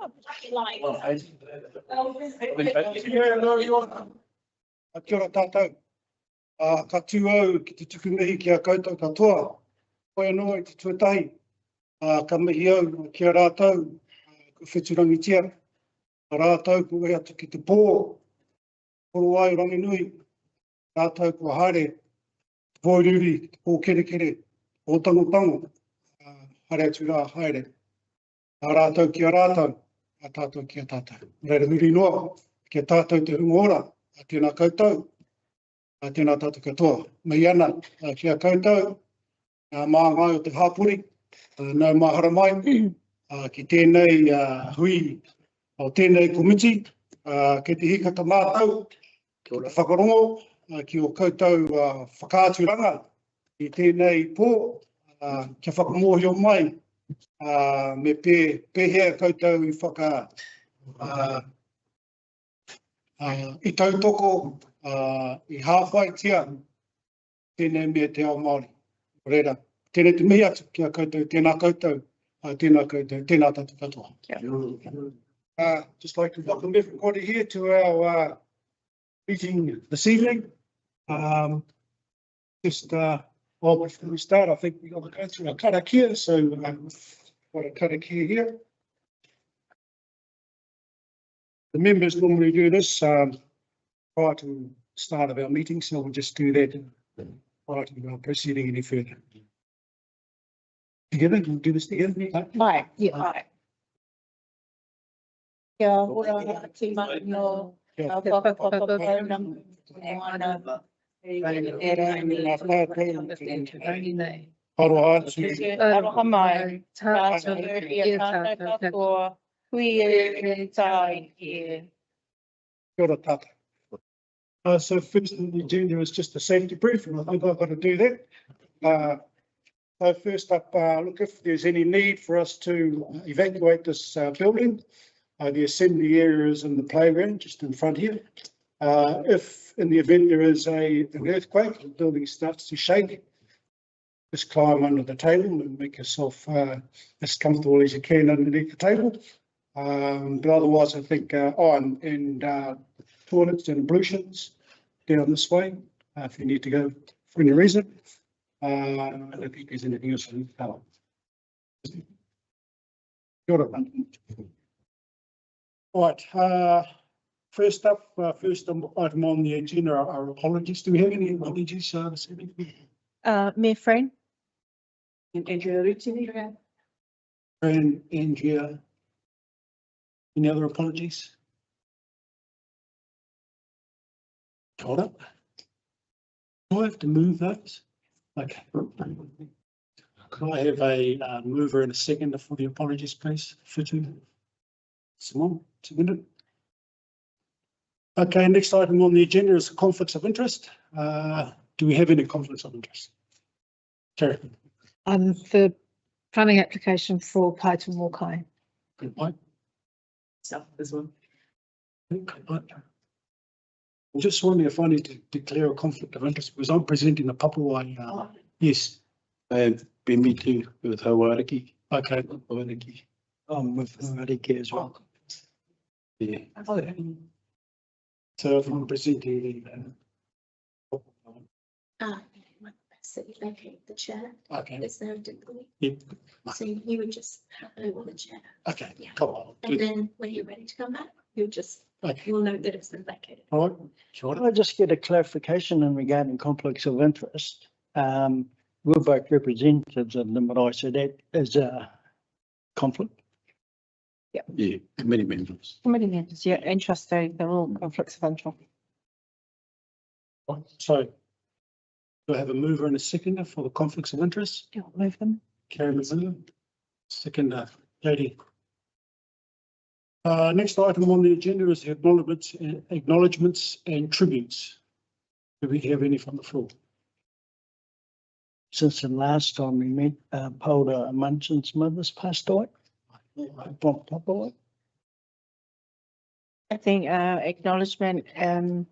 Kia ora tātou. Ka tū au ki te tuku mihi ki a koutou katoa. Koe noa i te tuatahi. Ka mihi au ki a rātou. Ko wheturangi tia. Ka rātou ko e atu ki te pō. Koro ai rangi nui. Rātou ko haere. Voiruri, te pō kere kere. O tango tango. Haere atu rā haere. A rātou ki a rātou. A tātou ki a tātou. Reira huri noa. Ki a tātou te hunga ora. A tēnā koutou. A tēnā tātou katoa. Mei ana, ki a koutou. Mā ngai o te hāpuri. Nau mahara mai. Ki tēnei hui o tēnei komiti. Ki te hikaka mātou. Ki te whakarongo. Ki o koutou whakāturanga. Ki tēnei pō. Kia whakamohio mai. Me pēhea koutou I I tautoko, I hāwhai tia, tēnei mea te ao Māori. Reira, tēnei te mihi atu ki a koutou, tēnā koutou, tēnā tātou katoa. Just like to welcome everybody here to our meeting this evening. Well, before we start, I think we've got to go through our karakia, so we've got a karakia here. The members normally do this prior to the start of our meeting, so we'll just do that prior to proceeding any further. Together, we'll do this together. Right, yeah. Right. Kia ora te mano, ka whakapapapapapam, moana, aroha mai, tātou I a tātou katoa, hui e tai e. Kia ora tātou. So first on the agenda is just a safety brief, and I think I've got to do that. So first up, look, if there's any need for us to evacuate this building, the assembly area is in the playground just in front here. If in the event there is an earthquake, the building starts to shake, just climb under the table and make yourself as comfortable as you can underneath the table. But otherwise, I think, toilets and ablutions down this way, if you need to go for any reason. I don't think there's anything else I need to tell. Right. First up, first item on the agenda are apologies. Do we have any apologies this evening? Mayor Frayne. And Andrea. Any other apologies? Hold up. Do I have to move those? Okay. Can I have a mover and a seconder for the apologies, please? Someone, 2 minutes. Okay, next item on the agenda is conflicts of interest. Do we have any conflicts of interest? Terry. The planning application for Python Walkai. Good point. Stuff this one. I'm just wondering if I need to declare a conflict of interest because I'm presenting the Papua. Yes. And me too with Hawariki. Okay. Hawariki. With Hawariki as well. Yeah. So if I'm presenting So you vacate the chair. Okay. It's no differently. Yep. So you would just have over the chair. Okay. Yeah. Come on. And then when you're ready to come back, you'll just, you'll note that it's been vacated. All right. Sure. Can I just get a clarification in regarding conflicts of interest? We're both representatives of the Marae, so that is a conflict. Yeah, committee members. Committee members, yeah, interesting. They're all conflicts of interest. So do I have a mover and a seconder for the conflicts of interest? Yeah, I'll move them. Carry the mover. Seconder, Katie. Next item on the agenda is the acknowledgements and tributes. Do we have any from the floor? Since the last time we met, Paula Munchen's mother's passed away. From Papua. I think acknowledgement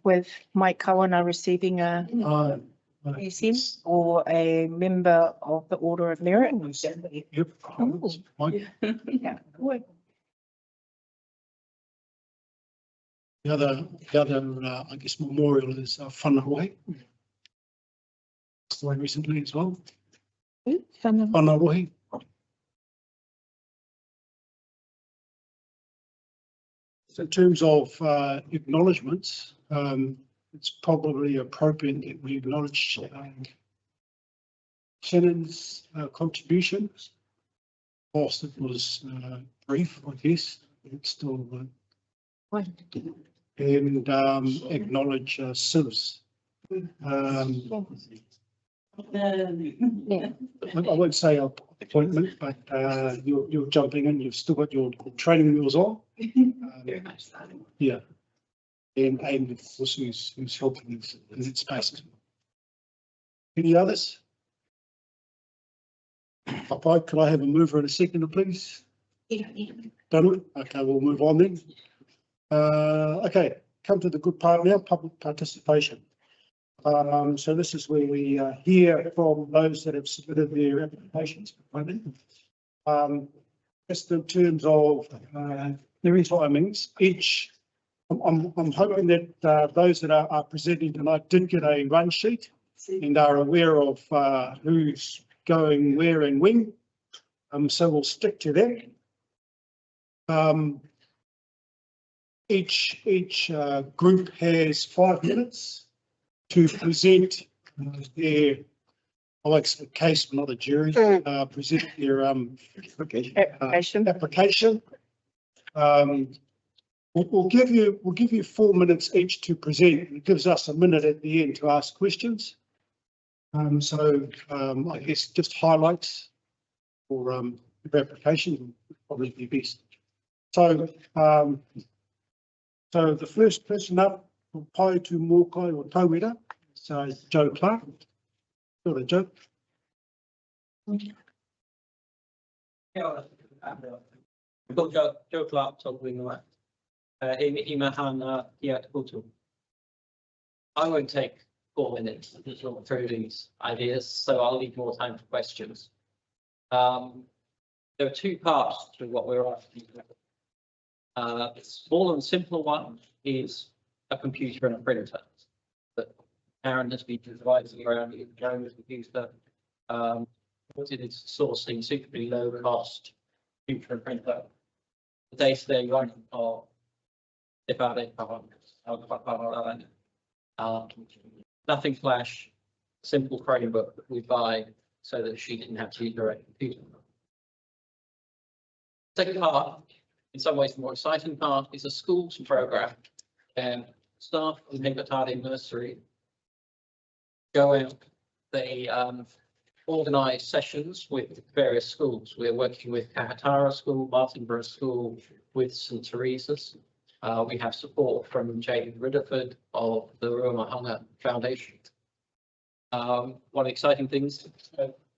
with Mike Kawana receiving a museum or a member of the Order of Merit. Yep. Oh. Mike. Yeah. The other, I guess, memorial is Whanarohi. Passed away recently as well. Whanarohi. So in terms of acknowledgements, it's probably appropriate that we acknowledge Shannon's contributions. Whilst it was brief, I guess, it's still and acknowledge Siv's. Yeah. I won't say appointment, but you're jumping in. You've still got your training wheels on. Yeah, and of course, who's helping in that space. Any others? Papai, could I have a mover and a seconder, please? Done. Okay, we'll move on then. Okay, come to the good part now, public participation. So this is where we hear from those that have submitted their applications. Just in terms of their timings, each, I'm hoping that those that are presenting tonight did get a run sheet and are aware of who's going where and when. So we'll stick to that. Each group has 5 minutes to present their, I won't say case, but not a jury, present their application. We'll give you 4 minutes each to present. It gives us a minute at the end to ask questions. I guess just highlights for your application would probably be best. So the first person up, Pai tu Mōkai or Tauira, so Joe Clark. Sure, Joe. Joe Clark talking about I won't take 4 minutes to talk through these ideas, so I'll leave more time for questions. There are 2 parts to what we're asking. The small and simple one is a computer and a printer that Aaron has been advising around Joe's computer. It is sourcing suitably low cost computer and printer. The day-to-day running of nothing flash, simple Chromebook that we buy so that she didn't have to use her own computer. Second part, in some ways the more exciting part, is a schools program. And staff in Hepatari Nursery go out, they organise sessions with various schools. We're working with Kahatara School, Martinborough School, with St Teresa's. We have support from Jane Ridderford of the Ruamahanga Foundation. One exciting thing is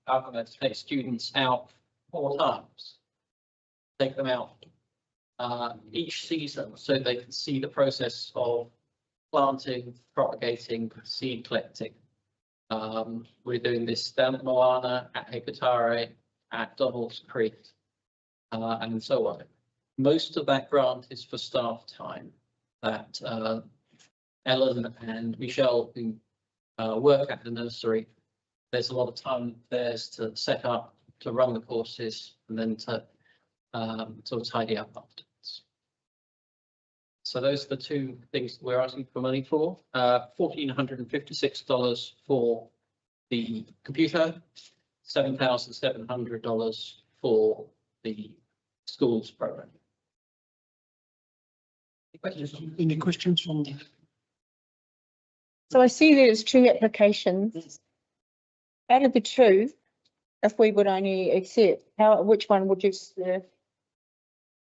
I'm going to take students out 4 times. Take them out each season so they can see the process of planting, propagating, seed collecting. We're doing this down at Moana, at Hepatare, at Donald's Creek, and so on. Most of that grant is for staff time that Ellen and Michelle, who work at the nursery, there's a lot of time theirs to set up, to run the courses, and then to sort of tidy up afterwards. So those are the 2 things that we're asking for money for. $1,456 for the computer, $7,700 for the schools program. Any questions from? So I see there's 2 applications. Out of the 2, if we would only accept, which one would you?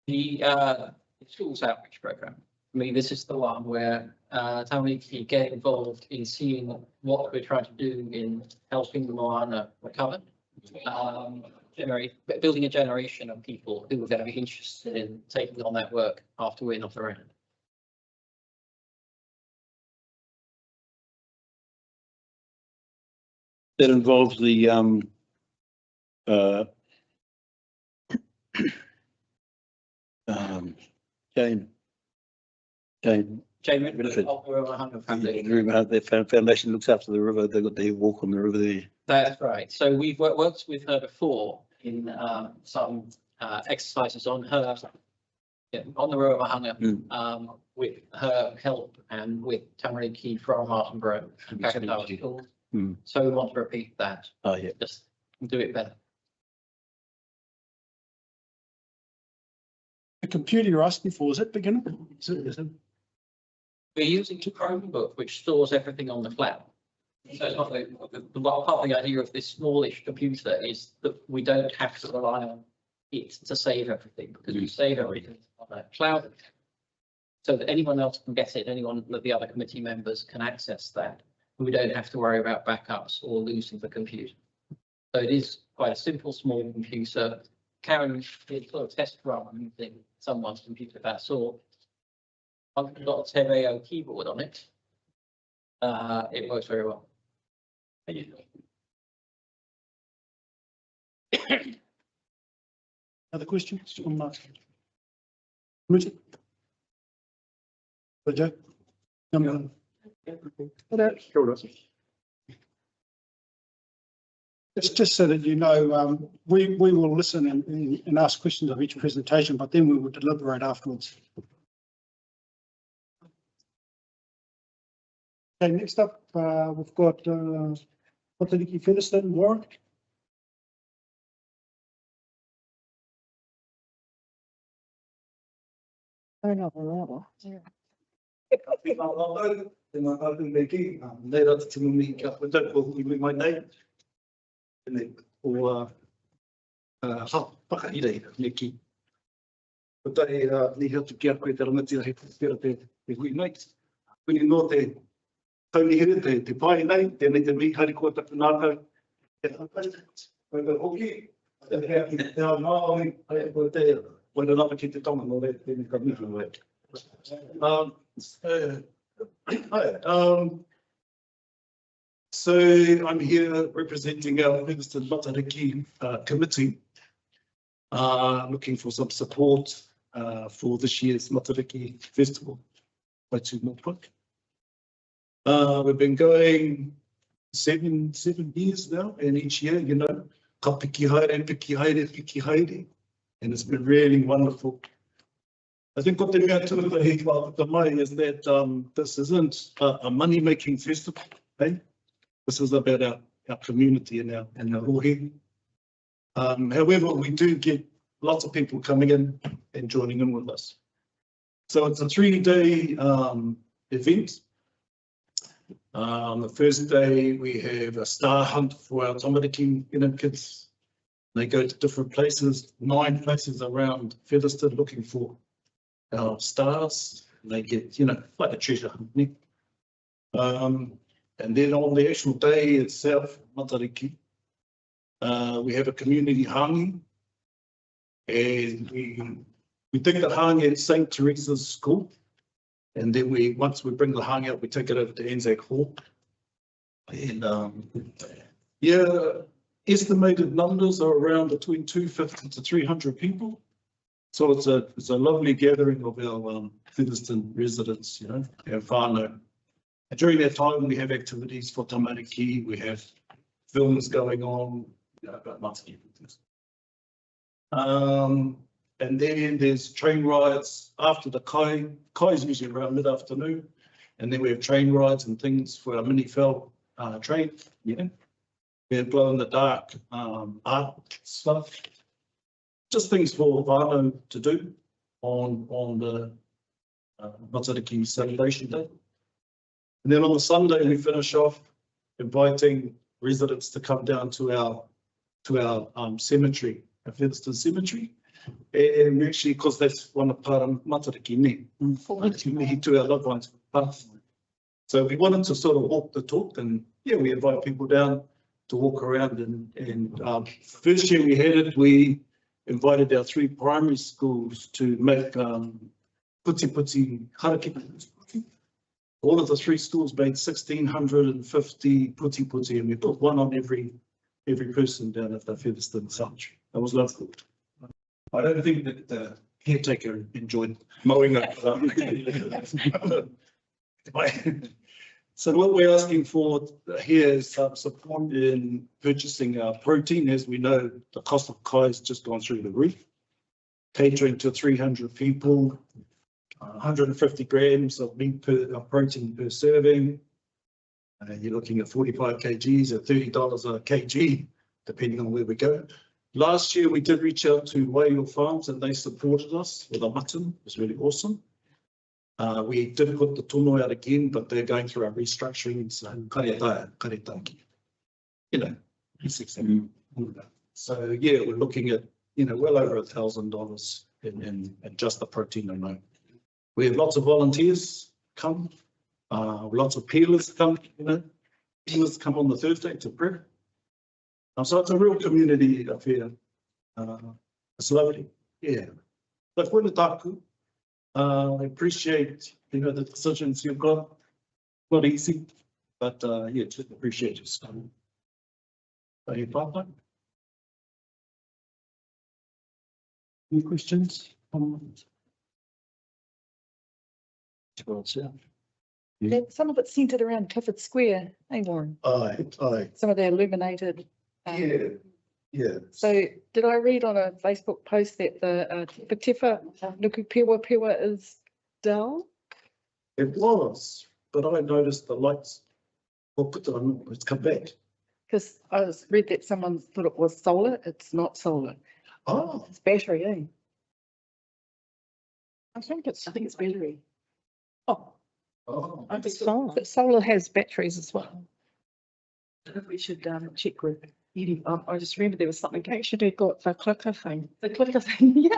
The schools outreach program. I mean, this is the one where Taumiki get involved in seeing what we're trying to do in helping the Moana recover. Building a generation of people who are going to be interested in taking on that work after we're not around. That involves the Jane Jane, Jane Benefit. of the Ruaha Hanga Foundation. the foundation looks after the river. They've got their walk on the river there. That's right. So we've worked with her before in some exercises on her, on the Ruaha Hanga, with her help and with Tamariki from Martin Grove and Kakatawa schools. So we want to repeat that. Oh, yeah. Just do it better. The computer you're asking for, is it beginner? Is it? We're using a Chromebook which stores everything on the cloud. So it's not part of the idea of this smallish computer is that we don't have to rely on it to save everything, because we save everything on a cloud so that anyone else can get it, anyone of the other committee members can access that. And we don't have to worry about backups or losing the computer. So it is quite a simple, small computer. Karen did sort of test run using someone's computer of that sort. I've got a Teveo keyboard on it. It works very well. Other questions on Mark? Committee? Joe? Just so that you know, we will listen and ask questions of each presentation, but then we will deliberate afterwards. Okay, next up, we've got Motariki Featherston, Warren. I know, level. Tony here, the pie night, then it be Harry Kota Panaka. Okay. When another kid to Tom and all that, then come so I'm here representing our Featherston Matariki committee, looking for some support for this year's Matariki Festival by Norfolk. We've been going seven years now, and each year, you know, ka piki haere, and it's been really wonderful. I think what the mea tuatahi mai is that this isn't a money-making festival, eh? This is about our community and our rohe. However, we do get lots of people coming in and joining in with us. So it's a 3-day event. The first day we have a star hunt for our tamariki, kids. They go to different places, 9 places around Featherston looking for our stars. They get, like a treasure hunt. And then on the actual day itself, Matariki, we have a community hangi, and we take the hangi at St. Teresa's School. And then once we bring the hang out, we take it over to Anzac Hall. And estimated numbers are around between 250 to 300 people. So it's a lovely gathering of our Featherston residents, and whānau. And during that time, we have activities for tamariki, we have films going on, about Māori things. And then there's train rides after the kai. Kai is usually around mid-afternoon. And then we have train rides and things for our mini fell train. We have glow in the dark art stuff. Just things for whānau to do on the Matariki celebration day. And then on the Sunday, we finish off inviting residents to come down to our cemetery, our Featherston Cemetery. And we actually, because that's one of part of Matariki ne, to our loved ones. So we wanted to sort of walk the talk, and we invite people down to walk around. And first year we had it, we invited our 3 primary schools to make puti haraki. All of the 3 schools made 1,650 puti, and we put one on every person down at the Featherston Cemetery. That was lovely. I don't think that caretaker enjoyed mowing it. So what we're asking for here is support in purchasing protein. As we know, the cost of kai has just gone through the roof. Catering to 300 people, 150 grams of meat protein per serving. You're looking at 45 kgs at $30 a kg, depending on where we go. Last year, we did reach out to Waiho Farms and they supported us with a mutton. It was really awesome. We did put the tono out again, but they're going through our restructuring. So, karetaki. You know, so yeah, we're looking at, you know, well over $1,000 in just the protein alone. We have lots of volunteers come, lots of peelers come, you know, peelers come on the Thursday to prep. So it's a real community affair. It's lovely, yeah. But for the taku, I appreciate, you know, the decisions you've got. Not easy, but yeah, just appreciate your time. Any questions? Some of it centered around Clifford Square, hey Warren? Aye. Some of the illuminated. Yeah. So did I read on a Facebook post that the Tifa Nuku Pewa is down? It was, but I noticed the lights. Well, put it on, it's come back. Because I read that someone thought it was solar. It's not solar. Oh, It's battery, eh? I think it's battery. Oh, I think solar. But solar has batteries as well. we should check with Edie. I just remember there was something. Actually got the clicker thing. The clicker thing, yeah.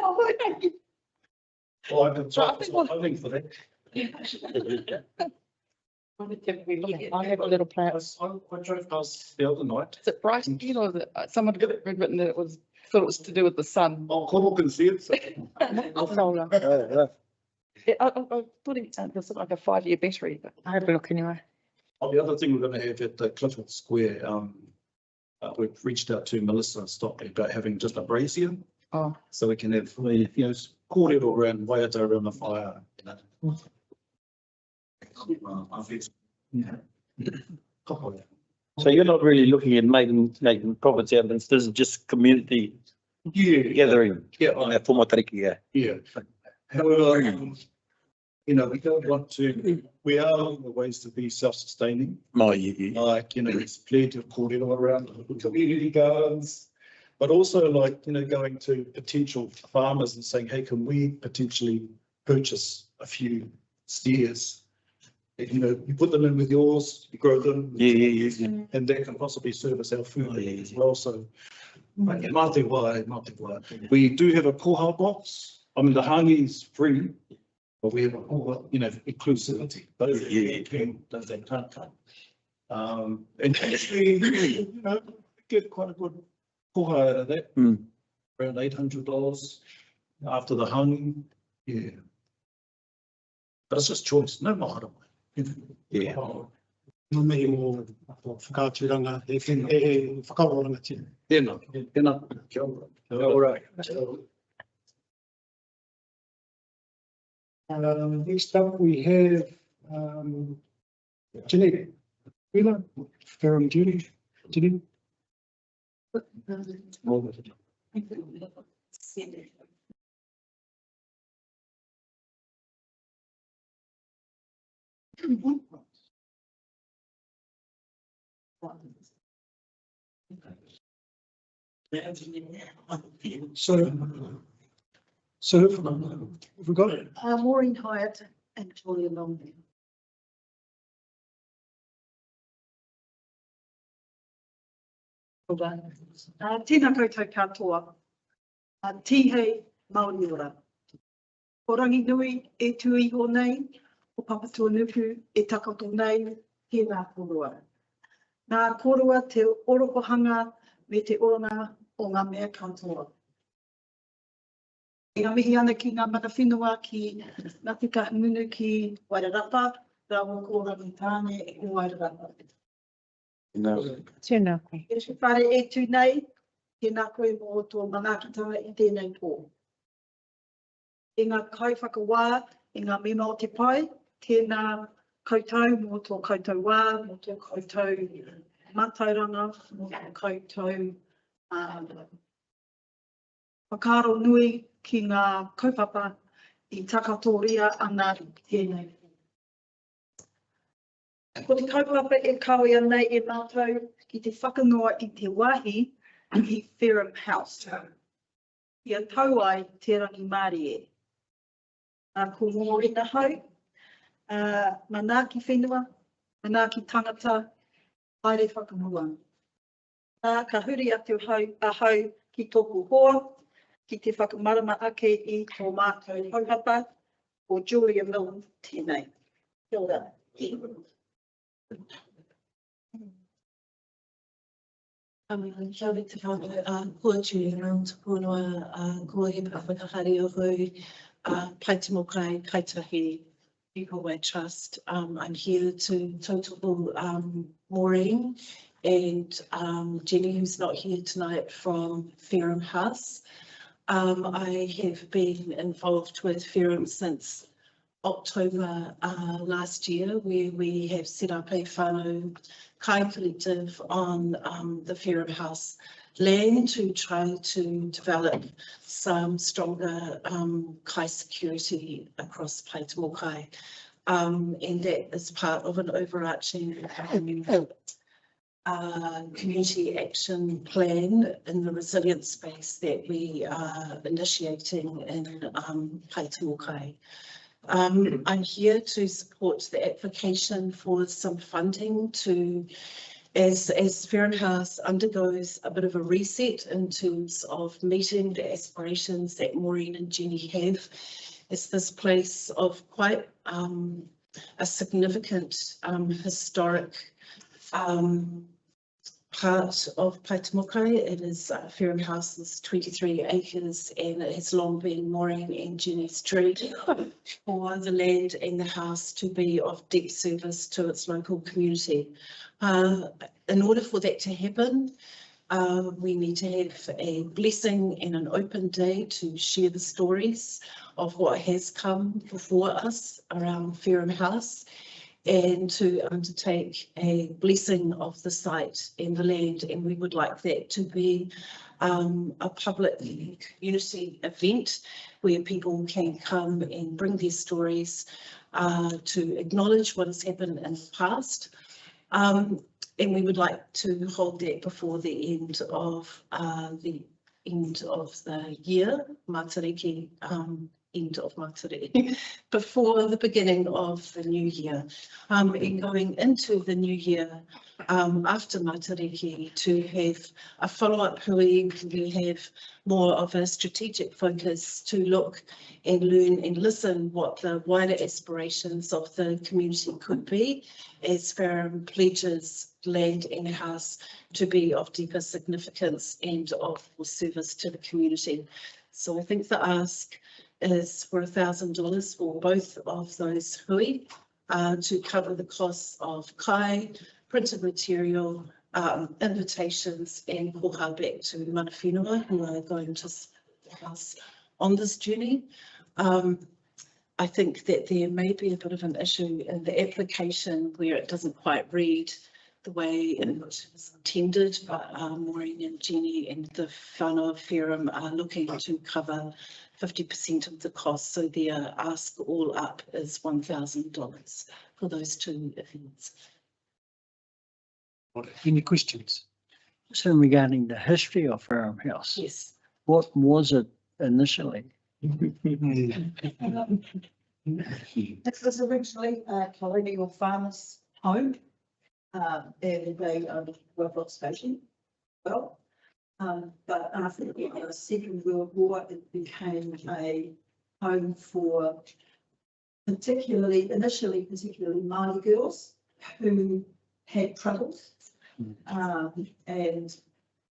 well, I can try, I think I think for that. I have a little plan. I drove past the other night. Is it bright? You know, that someone had written that thought it was to do with the sun. Oh, Koro can see it. So. Solar. I thought it was like a 5-year battery, but I have a look anyway. Oh, the other thing we're going to have at the Clifford Square, we've reached out to Melissa Stockley about having just a brazier. Oh. So we can have, you know, kōrero around, waiata around the fire. You know. So you're not really looking at making profits out of this. This is just community gathering. Yeah. Yeah. However, you know, we don't want to, we are looking for ways to be self-sustaining. Like, you know, there's plenty of kōrero around community gardens, but also like, you know, going to potential farmers and saying, hey, can we potentially purchase a few steers? You know, you put them in with yours, you grow them. Yeah. And that can possibly service our food as well. So, mate wai. We do have a koha box. I mean, the hangi is free, but we have a koha, you know, inclusivity. Those that can't come. And actually, you know, get quite a good koha out of that. Around $800 after the hangi. Yeah. But it's just choice, no matter. Yeah. No me mo whakaaturanga, e whakaoranga tino. Tēnā. Kia ora. All right. Next up, we have Jeanette Wheeler, Ferrum Duty. Jeanette. So have we got it? Maureen Hyatt and Julia Long. Tēnā koutou katoa. Tihei Māori ora. Ko rangi nui e tuiho nei, o papatua nuku e takato nei, tēnā korua. Nā korua te orokohanga me te oranga o ngā mea katoa. E ngā mihi ana ki ngā mana whenua ki ngā tika ngunu ki Wairarapa, rāua ko rangi tāne o Wairarapa. Tēnā koe. E se whare e tū nei, tēnā koe mō tō manaakitanga I tēnei pō. i ngā kaiwhakawā, i ngā mema o te pai, tēnā koutou mō tō koutou wā, mō tō koutou mātauranga, mō tō koutou whakaaro nui ki ngā kaupapa i takatoria ana tēnei. Ko te kaupapa e kawe anei e mātou ki te whakangoa i te wāhi i Ferrum House. Ia tau ai te rangi Māori e. Ko mōrina hau, manaaki whenua, manaaki tangata, haere whakamua. Ka huri atu hau ki tōku hoa, ki te whakamarama ake i tō mātou haupapa, o Julia Milne tēnei. Kia ora. Kia ora te whānau, kua Julia Milne, kua kua he whakahari o hui, pai te mokai, kaitahi, Equal Way Trust. I'm here to total Maureen and Jenny, who's not here tonight, from Ferrum House. I have been involved with Ferrum since October last year, where we have set up a whānau kai collective on the Ferrum House land to try to develop some stronger kai security across Paita Mokai. And that is part of an overarching community action plan in the resilience space that we are initiating in Paita Mokai. I'm here to support the application for some funding to, as Ferrum House undergoes a bit of a reset in terms of meeting the aspirations that Maureen and Jenny have. It's this place of quite a significant historic part of Paita Mokai. It is Ferrum House's 23 acres, and it has long been Maureen and Jenny's dream for the land and the house to be of deep service to its local community. In order for that to happen, we need to have a blessing and an open day to share the stories of what has come before us around Ferrum House, and to undertake a blessing of the site and the land. And we would like that to be a public community event where people can come and bring their stories to acknowledge what has happened in the past. And we would like to hold that before the end of the year, Matariki, end of Matariki, before the beginning of the new year. And going into the new year after Matariki, to have a follow-up hui, we have more of a strategic focus to look and learn and listen what the wider aspirations of the community could be as Ferrum pledges land and house to be of deeper significance and of service to the community. So I think the ask is for $1,000 for both of those hui to cover the costs of kai, printed material, invitations, and koha back to mana whenua who are going to support us on this journey. I think that there may be a bit of an issue in the application where it doesn't quite read the way it was intended, but Maureen and Jenny and the whānau of Ferrum are looking to cover 50% of the cost, so their ask all up is $1,000 for those two events. Any questions? So regarding the history of Ferrum House, Yes. what was it initially? This was originally a colonial farmer's home, and they owned Wellbrook Station. Well, but after the Second World War, it became a home for initially Māori girls who had troubles. And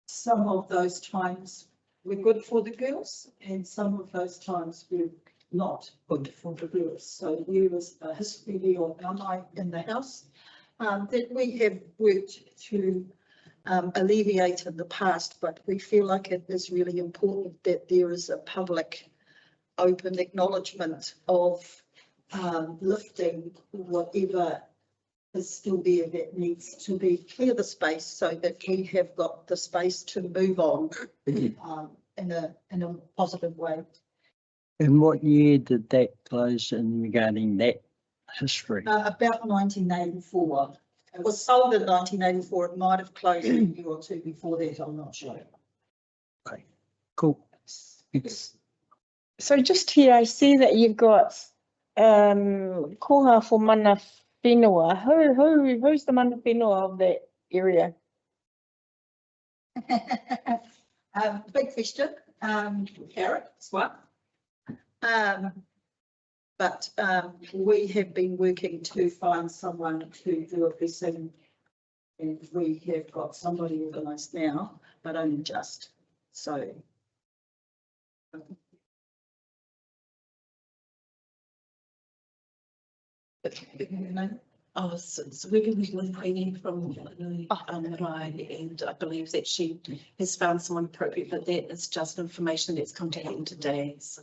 some of those times were good for the girls, and some of those times were not good for the girls. So there was a history of Nāmai in the house that we have worked to alleviate in the past, but we feel like it is really important that there is a public open acknowledgement of lifting whatever is still there that needs to be clear the space so that we have got the space to move on in a positive way. And what year did that close in regarding that history? About 1984. It was sold in 1984. It might have closed a year or two before that. I'm not sure. Okay, cool. Thanks. So just here, I see that you've got koha for mana whenua. Who's the mana whenua of that area? Big question. Carrot, swap. But we have been working to find someone to do a blessing, and we have got somebody organised now, but only just. So. Oh, so we've been working with Queenie from Rai, and I believe that she has found someone appropriate, but that is just information that's come to hand today. So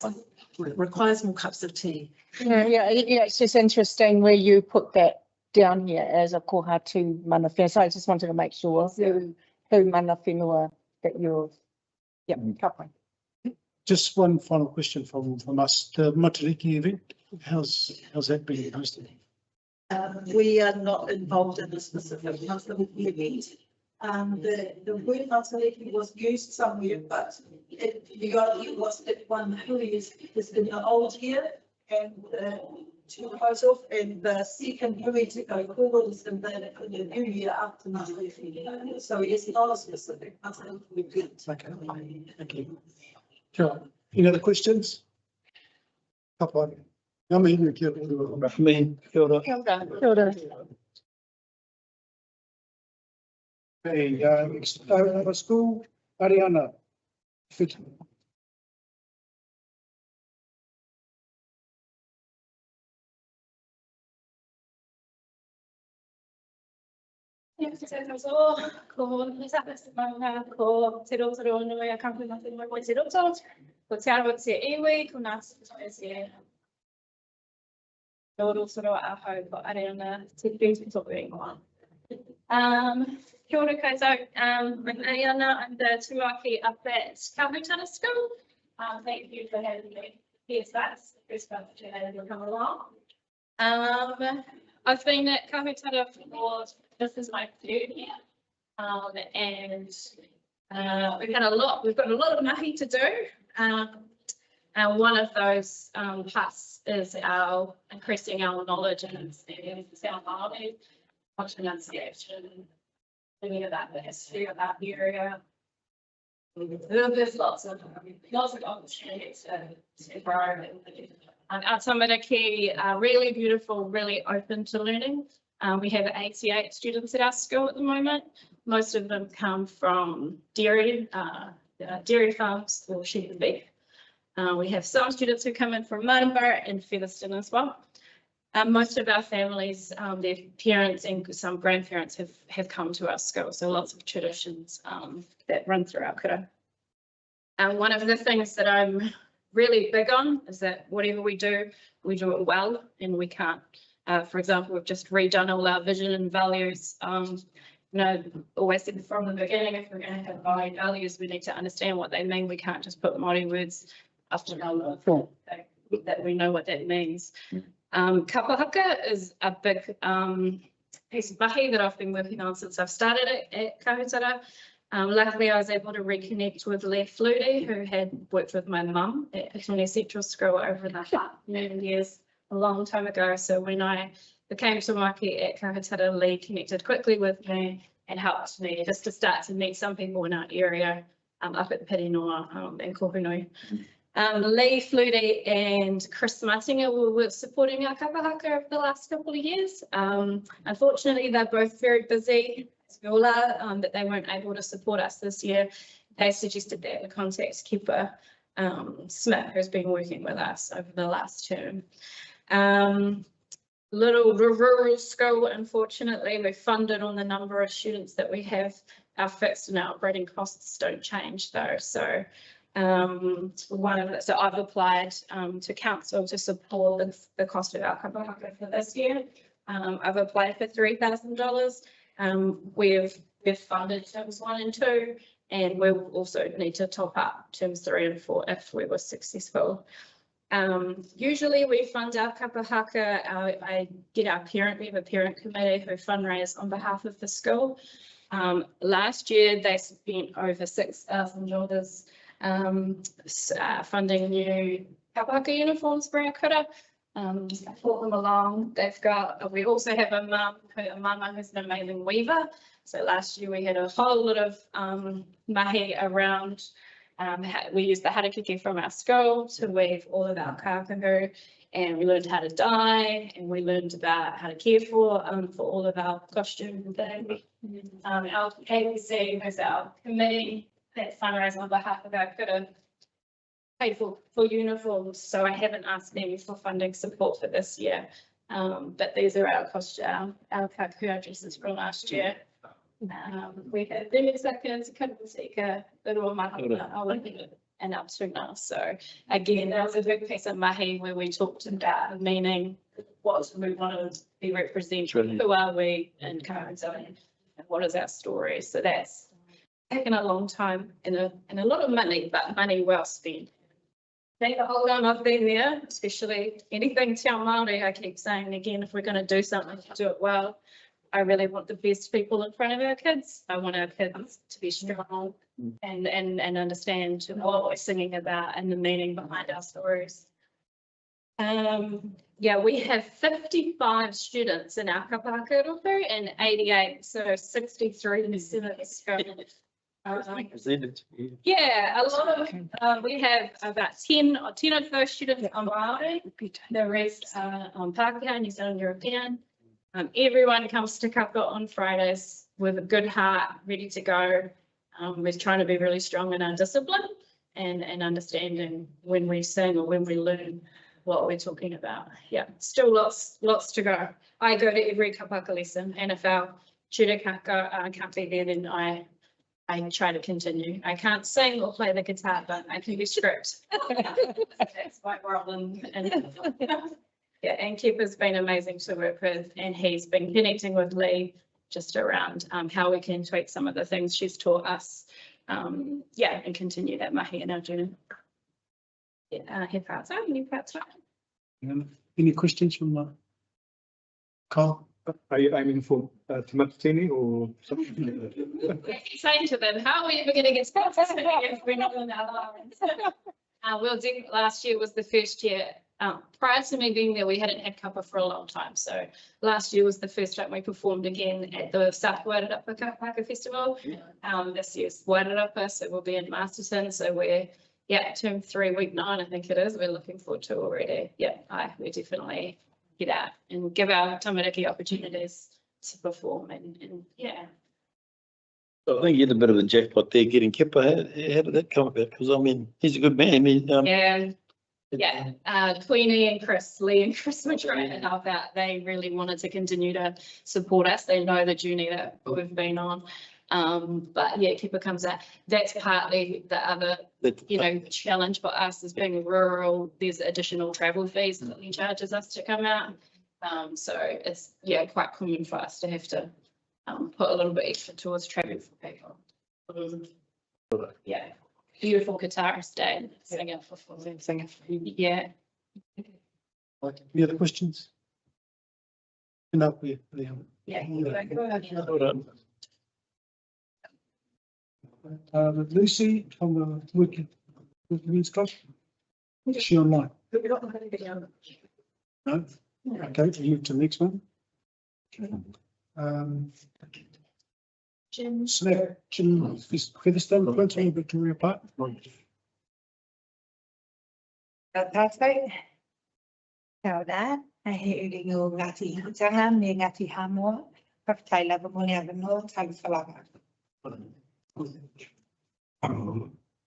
it requires more cups of tea. Yeah, it's just interesting where you put that down here as a koha to mana whenua. So I just wanted to make sure who mana whenua that you're, yeah, covering. Just one final question from us. The Matariki event, how's that being hosted? We are not involved in the specific Matariki event. The word Matariki was used somewhere, but it was that one who is in the old year and to close off, and the second hui to go forward is in the new year after Matariki. So it's not a specific Matariki event. Okay, thank you. Sure. Any other questions? Papa. I mean, kia ora. Kia ora. Kia ora. Hey, school, Ariana. Fit. Ko nisa mana ko te rotoro nui a kampu na te moi te roto, ko te arawa te iwi, ko nā te rotoro a hau ko Ariana te beauty toku ingoa. Kia ora koutou, I'm Ariana, I'm the Tuaki up at Kahutana School. Thank you for having me. Yes, that's the first time that you had to come along. I've been at Kahutana for, this is my third year. And we've got a lot of mahi to do. And one of those parts is our increasing our knowledge and understanding of South Māori, pronunciation, thinking about the history of that area. There's lots of opportunities to grow. And our tamariki are really beautiful, really open to learning. We have 88 students at our school at the moment. Most of them come from dairy farms or sheep and beef. We have some students who come in from Maribor and Featherston as well. Most of our families, their parents and some grandparents have come to our school, so lots of traditions that run through our kura. And one of the things that I'm really big on is that whatever we do it well, and we can't. For example, we've just redone all our vision and values. You know, always said from the beginning, if we're going to have Māori values, we need to understand what they mean. We can't just put Māori words after that we know what that means. Kapahaka is a big piece of mahi that I've been working on since I've started at Kahutara. Luckily, I was able to reconnect with Lee Flutie, who had worked with my mum at Hitone Central School over the many years, a long time ago. So when I became Tamaki at Kahutara, Lee connected quickly with me and helped me just to start to meet some people in our area up at the Pirinoa and Kohunui. Lee Flutie and Chris Martinga were supporting our kapahaka over the last couple of years. Unfortunately, they're both very busy, as we all are, that they weren't able to support us this year. They suggested that we contact Keeper Smith, who's been working with us over the last term. Little rural school, unfortunately, we're funded on the number of students that we have. Our fixed and our operating costs don't change though. So So I've applied to council to support the cost of our kapa haka for this year. I've applied for $3,000. We've funded terms 1 and 2, and we'll also need to top up terms 3 and 4 if we were successful. Usually we fund our kapa haka. We have a parent committee who fundraise on behalf of the school. Last year they spent over $6,000 funding new kapa haka uniforms for our kura. I brought them along. We also have a mama who's an amazing weaver. So last year we had a whole lot of mahi around. We used the harakeke from our school to weave all of our kākahu, and we learned how to dye, and we learned about how to care for all of our costume and things. Our KBC was our committee that fundraised on behalf of our kura, paid for uniforms, so I haven't asked them for funding support for this year. But these are our kākahu dresses from last year. We had them seconds, Karamasika, Little Mahana, and up to now. So again, that was a big piece of mahi where we talked about meaning what we want to be representing, who are we in current zone, and what is our story. So that's taken a long time and a lot of money, but money well spent. The whole time I've been there, especially anything Te Ao Māori, I keep saying again, if we're going to do something, do it well. I really want the best people in front of our kids. I want our kids to be strong and understand what we're singing about and the meaning behind our stories. Yeah, we have 55 students in our kapa haka rōwhau and 88, so 63% of the school. Yeah, a lot of, we have about 10 of those students are Māori, the rest are Pākehā, New Zealand European. Everyone comes to kapa on Fridays with a good heart, ready to go. We're trying to be really strong in our discipline and understanding when we sing or when we learn what we're talking about. Yeah, still lots to go. I go to every kapa haka lesson, and if our tutor can't be there, then I try to continue. I can't sing or play the guitar, but I can be strict. That's my problem. Yeah, and Kepa's been amazing to work with, and he's been connecting with Lee just around how we can tweak some of the things she's taught us. Yeah, and continue that mahi in our journey. Yeah, he parts out. Any questions from Carl? Are you aiming for Te Matatini or something? Saying to them, how are we ever going to get sponsored if we're not on our lines? Last year was the first year. Prior to me being there, we hadn't had kapa for a long time. So last year was the first time we performed again at the South Wairarapa Kapa Haka Festival. This year's Wairarapa, so we'll be in Masterton. So we're, term 3, week 9, I think it is. We're looking forward to already. Yeah, we definitely get out and give our tamariki opportunities to perform and yeah. I think you had a bit of a jackpot there getting Kepa. How did that come about? Because I mean, he's a good man. Queenie and Chris, Lee and Chris were trying to help out. They really wanted to continue to support us. They know the journey that we've been on. But yeah, Kepa comes out. That's partly the other, challenge for us is being rural. There's additional travel fees that he charges us to come out. So it's quite common for us to have to put a little bit extra towards travel for people. Beautiful guitarist day. Singer for yeah. Any other questions? No, Lucy from the Working Women's Club. Is she online? No? Okay, we'll move to the next one. Jim Featherstone, Clinton, Victoria Park. Tātou, kia ora, he uri ngō Ngāti Hutanga, me Ngāti Hamoa, whakatai lava mone avano, tai whalaga.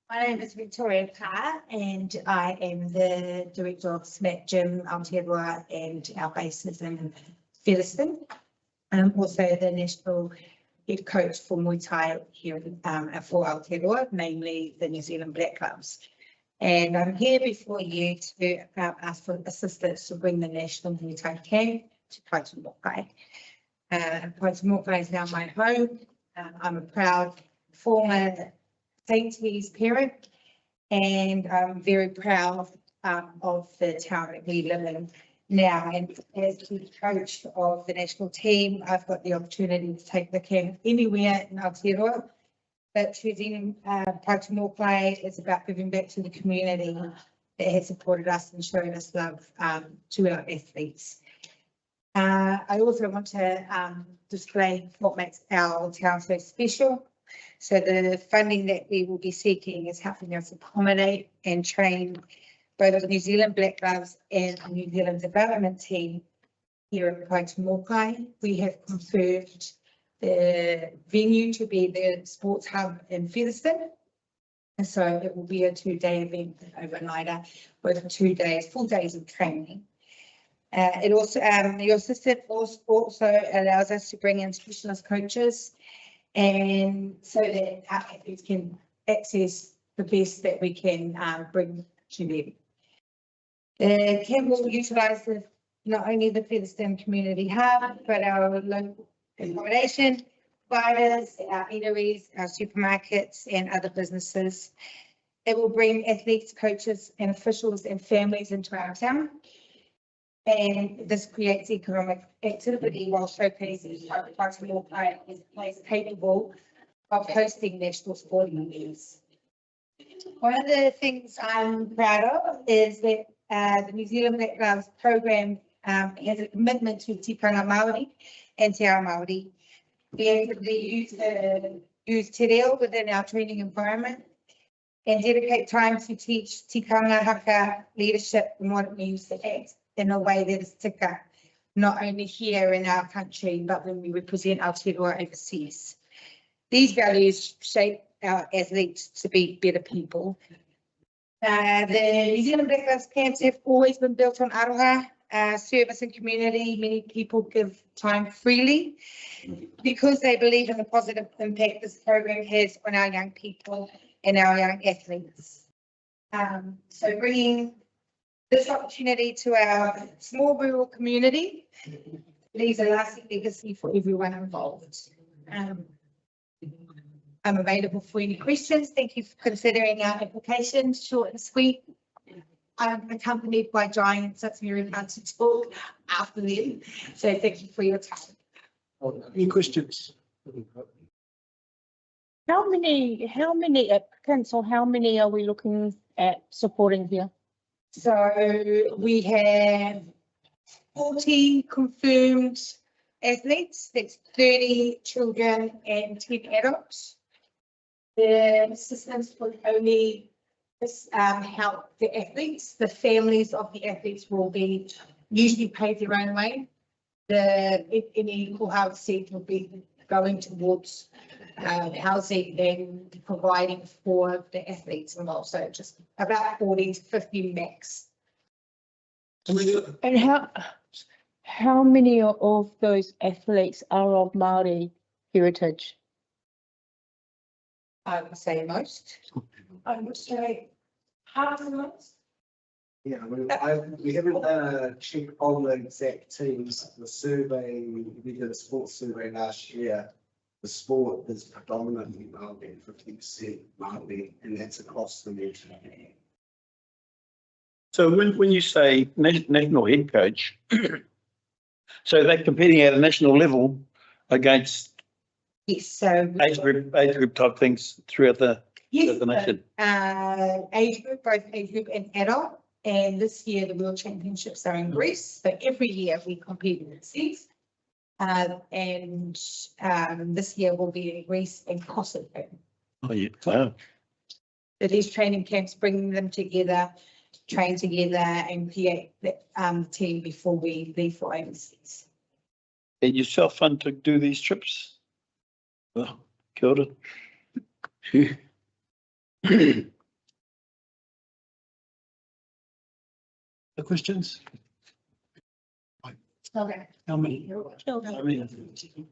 My name is Victoria Carr, and I am the Director of SMAC Gym, Aotearoa, and our base is in Featherstone. I'm also the National head coach for Muay Thai here for Aotearoa, namely the New Zealand Black Gloves. And I'm here before you to ask for assistance to bring the National Muay Thai camp to Paitumokai. Paitumokai is now my home. I'm a proud former St. T's parent, and I'm very proud of the town that we live in now. And as the coach of the national team, I've got the opportunity to take the camp anywhere in Aotearoa. But choosing Paitumokai is about giving back to the community that has supported us and shown us love to our athletes. I also want to display what makes our town so special. So the funding that we will be seeking is helping us accommodate and train both the New Zealand Black Gloves and the New Zealand Development Team here at Paitumokai. We have confirmed the venue to be the sports hub in Featherston. And so it will be a 2-day event, overnighter, with 2 days, full days of training. It also, the assistant also allows us to bring in specialist coaches, and so that our athletes can access the best that we can bring to them. The camp will utilise not only the Featherston Community Hub, but our local accommodation providers, our eateries, our supermarkets, and other businesses. It will bring athletes, coaches, and officials and families into our town. And this creates economic activity while showcasing how Paitumokai is a place capable of hosting national sporting events. One of the things I'm proud of is that the New Zealand Black Gloves program has a commitment to tikanga Māori and te ao Māori. We actively use te reo within our training environment and dedicate time to teach tikanga haka leadership and what it means to act in a way that is tika, not only here in our country, but when we represent Aotearoa overseas. These values shape our athletes to be better people. The New Zealand Black Gloves camps have always been built on aroha, service and community. Many people give time freely because they believe in the positive impact this program has on our young people and our young athletes. So bringing this opportunity to our small rural community leaves a lasting legacy for everyone involved. I'm available for any questions. Thank you for considering our application, short and sweet. I'm accompanied by giants, so it's very hard to talk after them. So thank you for your time. Any questions? How many applicants or how many are we looking at supporting here? So we have 40 confirmed athletes. That's 30 children and 10 adults. The assistance will only help the athletes. The families of the athletes will be usually paid their own way. Any kuhau seat will be going towards housing and providing for the athletes involved. So just about 40 to 50 max. And how many of those athletes are of Māori heritage? I would say most. I would say half the most. Yeah, we haven't done a check on the exact teams. The survey, we did a sports survey last year. The sport is predominantly Māori, 50% Māori, and that's across the nation. So when you say national head coach, so they're competing at a national level against Yes, so age group type things throughout the nation. Age group, both age group and adult. And this year the World Championships are in Greece. So every year we compete overseas. And this year will be in Greece and Kosovo. Oh, yeah. Wow. So these training camps, bringing them together, train together and create the team before we leave for overseas. And you self-fund to do these trips? Oh, kia ora. Phew. The questions? Okay. How many? Children.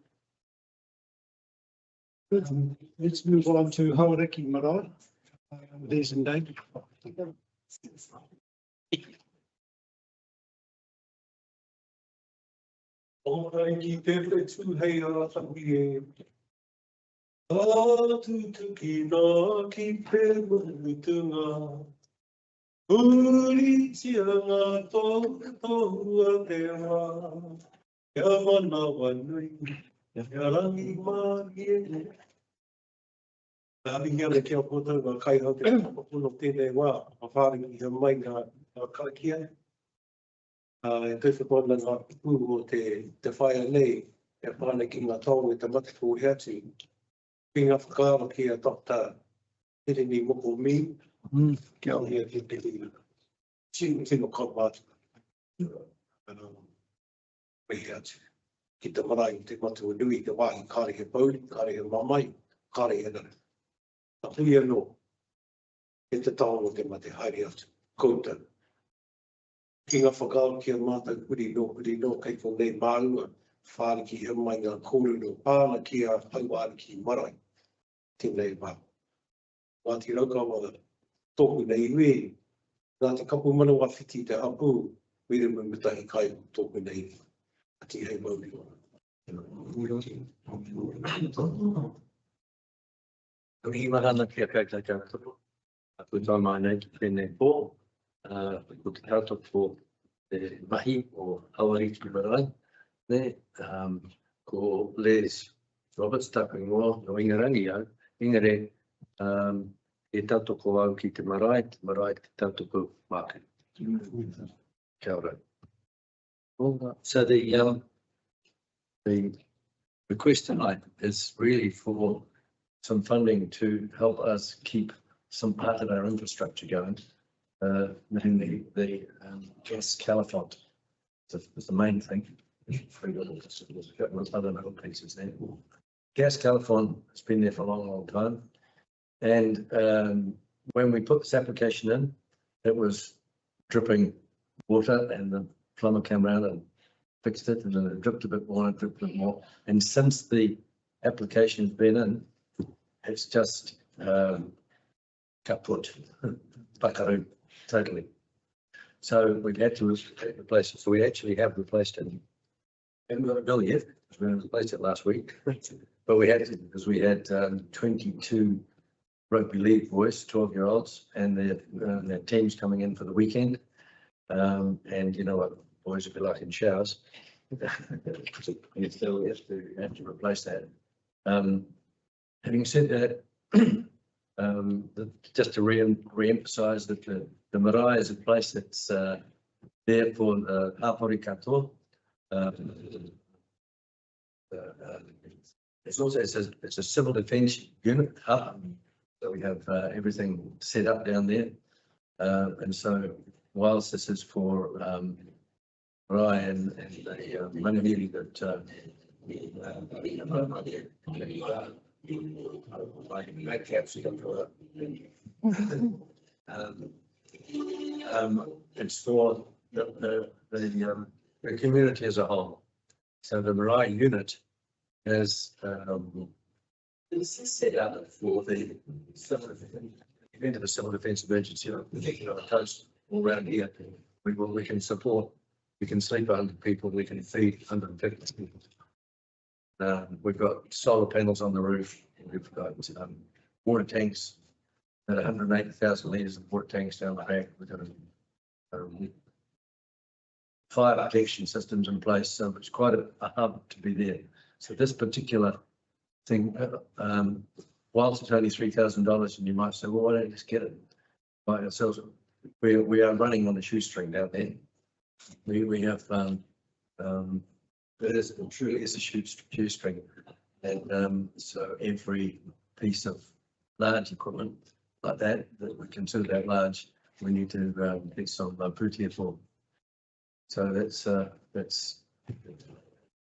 Let's move on to Haureki Marae. There's and David. Ora ki te whetu hei a tahi e. Atu tuki nā ki te mutunga. Uri tia ngā tō te wā. Ia mana wanui, ia rangi mahi e. Nāri hea le kia poto ngā kai hau te papuno tēnei wā. A whāri i he mai ngā karakia. E tui whakona ngā pū o te whaia nei, e pāne ki ngā tōngu e te matapu heati. Ki ngā whakaara ki a Dr. Hirini Moko Mi. Kia o hea ki te tino kaumātu. Me heati. Ki te marae te matua nui, te wāhi kāre he pauri, kāre he mamai, kāre he nara. A hui anō, e te tāongo te mate haere atu, koutou. Ki ngā whakao ki a mātou kuri no, kei ko nei māua, whāri ki he mai ngā kōrero, pāna ki a hauāri ki marae, tēnei wā. Wāti raukawa, tōku nei ue, nā te kapu mana wā whiti te apu, were mo mitahi kai tōku nei, ati hei mauri. Kuri mahana ki a koutou koutou. A koutou mai nei ki tēnei pō. Ko te tautok ko te mahi o Haureki Marae. Ne, ko Les Roberts taku ingoa no Ingarangi au. Ingare, e tautoko au ki te marae te tautoko māku. Kia ora. So the request tonight is really for some funding to help us keep some part of our infrastructure going. Namely the gas caliphate is the main thing. There's a couple of other little pieces there. Gas caliphate has been there for a long time. And when we put this application in, it was dripping water and the plumber came around and fixed it and then it dripped a bit more and dripped a bit more. And since the application's been in, it's just kaput, bakaru. Totally. So we've had to replace it. So we actually have replaced it. Haven't got a bill yet, because we replaced it last week. But we had to, because we had 22 rugby league boys, 12-year-olds, and their teams coming in for the weekend. And you know what boys would be like in showers. You still have to replace that. Having said that, just to re-emphasise that the marae is a place that's there for the hapori katoa. It's also it's a civil defence unit hub, so we have everything set up down there. And so whilst this is for marae and the manahiri that it's for the community as a whole. So the marae unit is set up for the event of a civil defence emergency, particularly on the coast all around here. We can support, we can sleep under people, we can feed 150 people. We've got solar panels on the roof. We've got water tanks, 180,000 litres of water tanks down the back. We've got fire protection systems in place, so it's quite a hub to be there. So this particular thing, whilst it's only $3,000, and you might say, well, why don't you just get it by ourselves? We are running on a shoestring down there. We have it truly is a shoestring, and so every piece of large equipment like that we consider that large, we need to get some putia for. So that's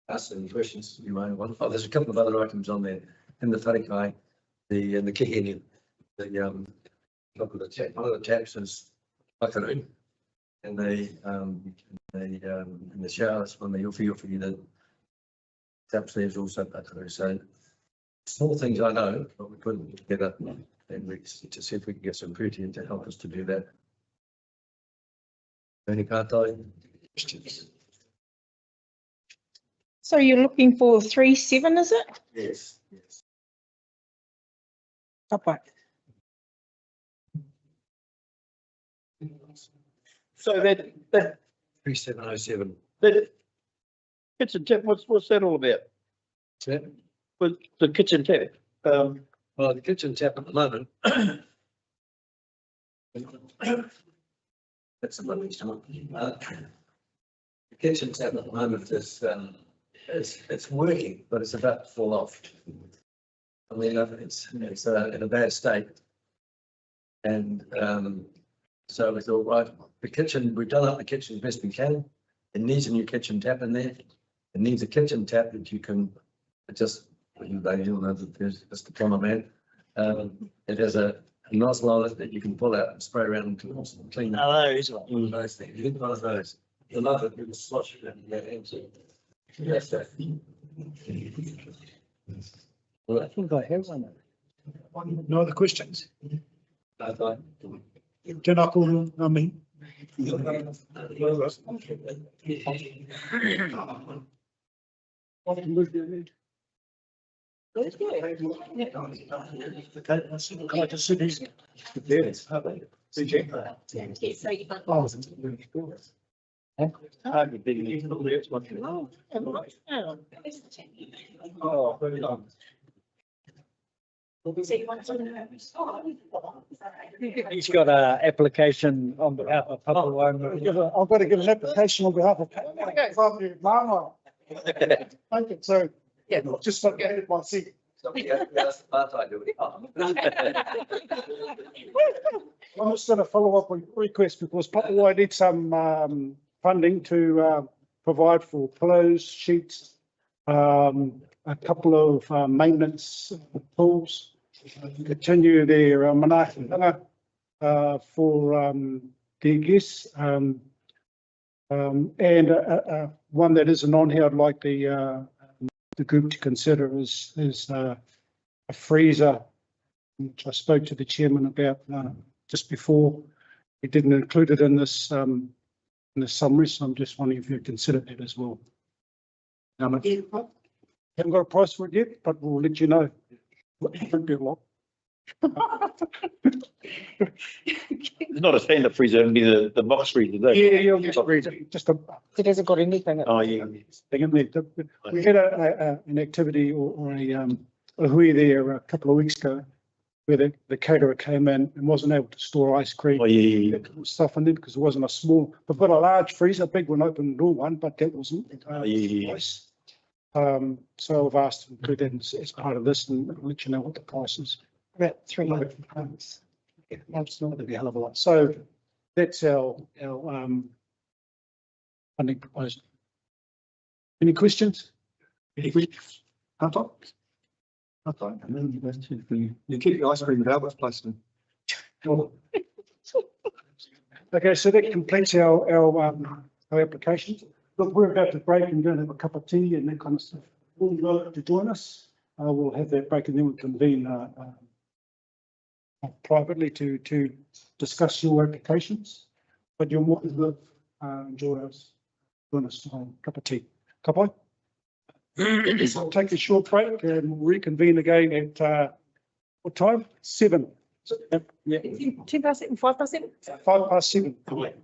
us. Any questions you may want? Oh, there's a couple of other items on there in the wharekai, the kihini, one of the taps is whakaru, and in the showers when they uwhi the taps there is also whakaru. So Small things I know, but we put them together and we, to see if we can get some pretty in to help us to do that. Any kātai? So you're looking for 3.7, is it? Yes, yes. Tapa. So that 3707. kitchen tap, what's that all about? Tap. With the kitchen tap? Well, the kitchen tap at the moment. That's the one. The kitchen tap at the moment is, it's working, but it's about to fall off. I mean, it's in a bad state. And, so we thought, right, the kitchen, we've done up the kitchen as best we can. It needs a new kitchen tap in there. It needs a kitchen tap that you can just, you'll know that there's just the plumber man. It has a nozzle on it that you can pull out and spray around and clean. Those things. You get one of those. You love it, you can slosh it and get into. Yes, sir. I think I have one. No other questions? I thought. Tēnā kōrero, ngā mihi. Can I just sit easy? Yes. He's got an application on behalf of Papua. I've got to give an application on behalf of Māori. Thank you, so, yeah, just updated my seat. Somebody else, I do it. I'm just going to follow up on request because Papua needs some funding to provide for pillows, sheets, a couple of maintenance tools, continue their manaakitanga for their guests, and one that isn't on here I'd like the group to consider is a freezer, which I spoke to the chairman about just before. We didn't include it in this summary, so I'm just wondering if you consider that as well. How much? Haven't got a price for it yet, but we'll let you know. Won't be a lot. It's not a stand-up freezer, it'll be the box freezer. Yeah, just freezer. Just a. It hasn't got anything. Oh, yeah. Thing in there. We had an activity or a hui there a couple of weeks ago where the caterer came in and wasn't able to store ice cream. Oh, yeah. Stuff in there because it wasn't a small. We've got a large freezer, big one, open door one, but that wasn't. Nice. So I've asked to include that as part of this and let you know what the price is. About 3 months. Yeah, it's not going to be a hell of a lot. So that's our funding proposal. Any questions? Any questions? You keep the ice cream at Albert's place then. Okay, so that completes our applications. Look, we're about to break and go and have a cup of tea and that kind of stuff. We'll go to join us. We'll have that break and then we'll convene privately to discuss your applications. But you're more than welcome join us cup of tea. Kapai? So we'll take a short break and we'll reconvene again at what time? 7. Yeah. 10 past 7, 5 past 7? 7:05.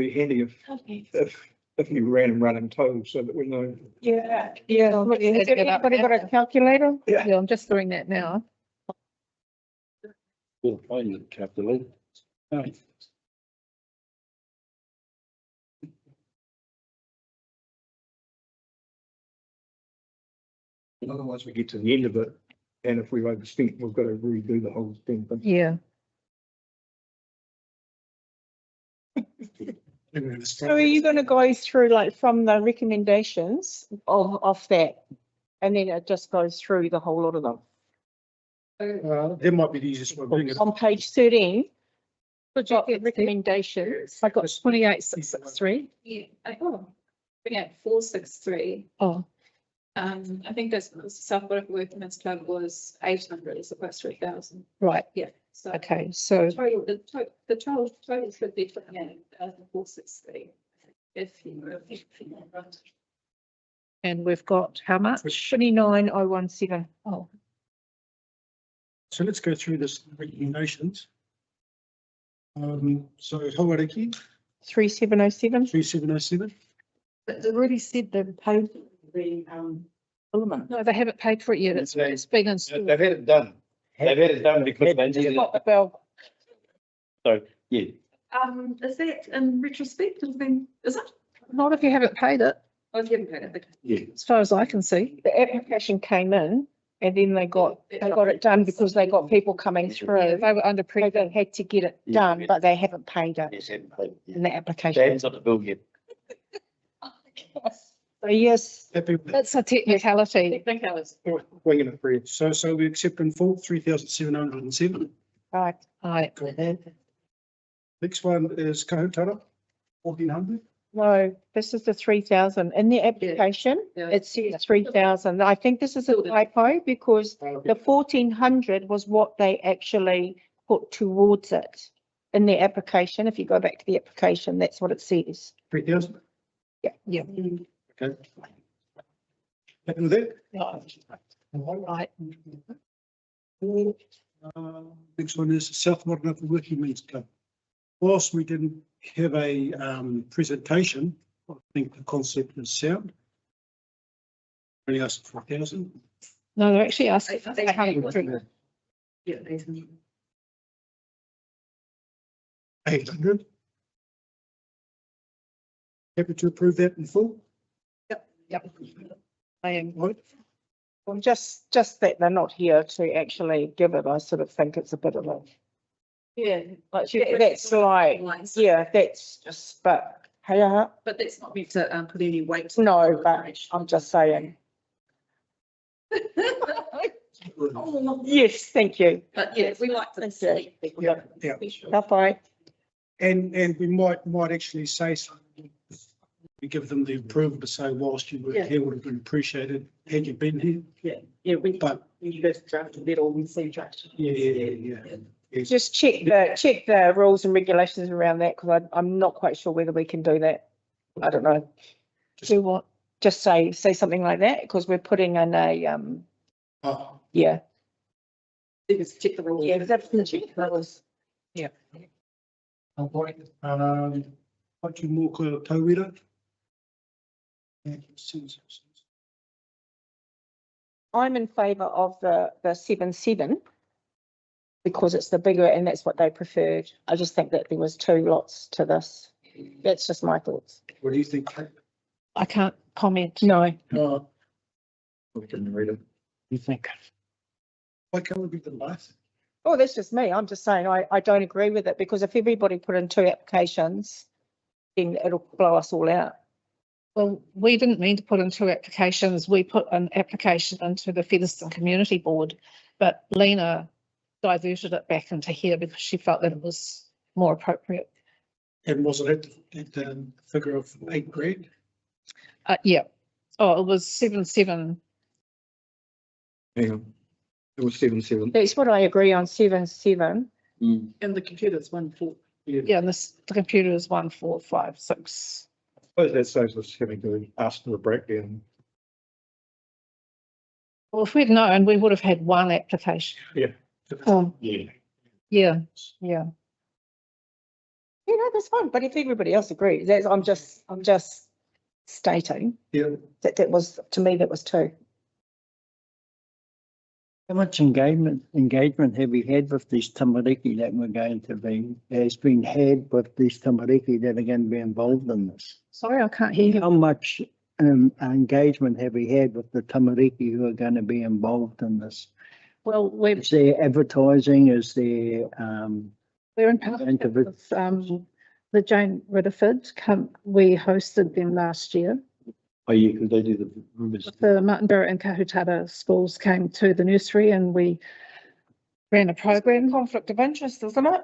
Be handy if you ran and running totals so that we know. Yeah, yeah. Has everybody got a calculator? Yeah, I'm just doing that now. We'll find the calculator. Otherwise we get to the end of it and if we've overspent, we've got to redo the whole thing. But Yeah. So are you going to go through like from the recommendations of that? And then it just goes through the whole lot of them? That might be the easiest way of doing it. On page 13, Could you got get recommendations. I got 28,663. Yeah, bring out 463. Oh, I think that's South Wellington Workmen's Club was 800 as opposed to 1,000. right. Yeah. So Okay, so the total should be 28,463. If you run. and we've got how much? 29,017. Oh, So let's go through this recommendations. So Hawariki, 3707. 3707. But they already said they've paid the, element. no, they haven't paid for it yet. It's been installed. They've had it done. They've had it done because they needed Got the it. bill. So, yeah. Is that in retrospect, is it? Not if you haven't paid it, Oh, you haven't paid it. Yeah. as far as I can see. The application came in and then they got it done because they got people coming through. They were under So pressure. they had to get it Yeah. done, but they haven't paid it Yes, haven't paid it. in the They application. haven't got the bill yet. So yes, Happy with that? That's a technicality. Winging it, Fred. So we accept in full 3,707. right. Right. Next one is Kahutara, 1,400. No, this is the 3,000. In the application, it says 3,000. I think this is a typo because the 1,400 was what they actually put towards it in the application. If you go back to the application, that's what it says. 3,000. Yeah. Okay. Happy with that? Right. Next one is South Wairarapa Working Men's Club. Whilst we didn't have a presentation, I think the concept is sound. Only asked for 1,000. No, they're actually asking for 800. Yeah, 800. Happy to approve that in full? Yep. I am. Right. Well, just that they're not here to actually give it. I sort of think it's a bit of a, Yeah. that's like, yeah, that's just, but hey, but that's not meant to put any weight. no, but I'm just saying. Yes, thank you. But yeah, we like to see people. Yeah, yeah. Bye-bye. And we might actually say something. We give them the approval to say whilst you were here would have been appreciated had you been here. Yeah, But you guys drafted it all and see draft. yeah. Just check the rules and regulations around that because I'm not quite sure whether we can do that. I don't know. Do what? Just say something like that because we're putting in a, yeah. Just check the rules. Yeah, that's the check the rules. Yeah. Waitu mō tauira. I'm in favour of the 7-7 because it's the bigger and that's what they preferred. I just think that there was 2 lots to this. That's just my thoughts. What do you think, Kate? I can't comment. No. We didn't read them. You think? Why can't we be the last? Oh, that's just me. I'm just saying I don't agree with it because if everybody put in 2 applications, then it'll blow us all out. Well, we didn't mean to put in 2 applications. We put an application into the Featherston Community Board, but Lena diverted it back into here because she felt that it was more appropriate. And was it at the figure of $8,000? Yeah. Oh, it was 7-7. Hang on. It was 7-7. That's what I agree on 7-7. And the computer's 1-4. Yeah, and the computer is 1-4-5-6. I suppose that saves us having to ask for a breakdown. Well, if we'd known, we would have had 1 application. Yeah. Oh, Yeah. yeah. Yeah. You know, that's fine, but if everybody else agrees, I'm just stating Yeah. that was, to me, that was 2. How much engagement have we had with these tamariki that we're going to be, has been had with these tamariki that are going to be involved in this? Sorry, I can't hear you. How much engagement have we had with the tamariki who are going to be involved in this? Well, Is there advertising? Is there, we're in partnership with the Jane Ridderford. We hosted them last year. Oh, yeah, because they do the rumors. The Martinborough and Kahutara schools came to the nursery and we ran a program. Conflict of interest, isn't it?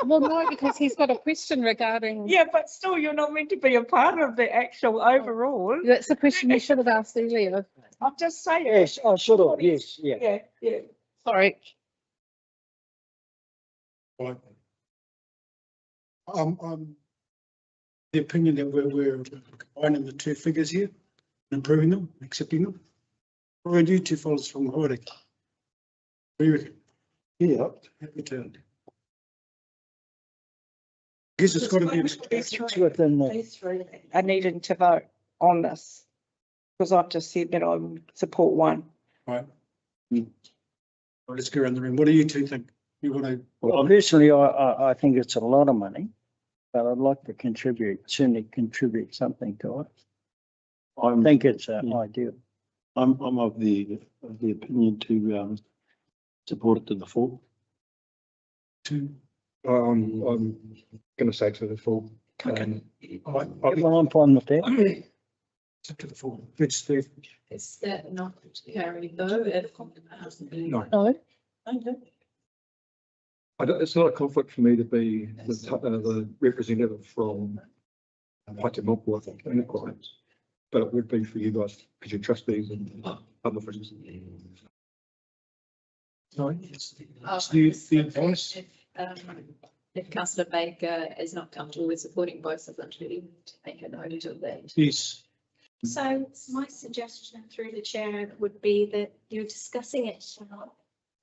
Well, no, because he's got a question regarding. Yeah, but still, you're not meant to be a part of the actual overall. That's the question you should have asked earlier. I'm just saying. yes, I should have, yes, yeah. Yeah. Sorry. Right. I'm the opinion that we're combining the 2 figures here, improving them, accepting them. What do I do 2 fellas from Hawaii? What do you reckon? Yeah, happy to. Guess it's got to be. It's within the, I needing to vote on this because I've just said that I would support 1. Right. Well, let's go around the room. What do you 2 think? You want to? well, personally, I think it's a lot of money, but I'd like to certainly contribute something to it. I think it's ideal. I'm of the opinion to support it to the full. 2. I'm gonna say to the full. Okay. All right. Well, I'm fine with that. To the full. Good, Steve. Is that not carried though? No. No. It's not a conflict for me to be the representative from Paitimoku, I think, and the clients. But it would be for you guys, because you're trustees and other officials. Sorry. The advice. If Councillor Baker is not comfortable with supporting both of them, to make a note of that. Yes. So my suggestion through the chair would be that you're discussing it,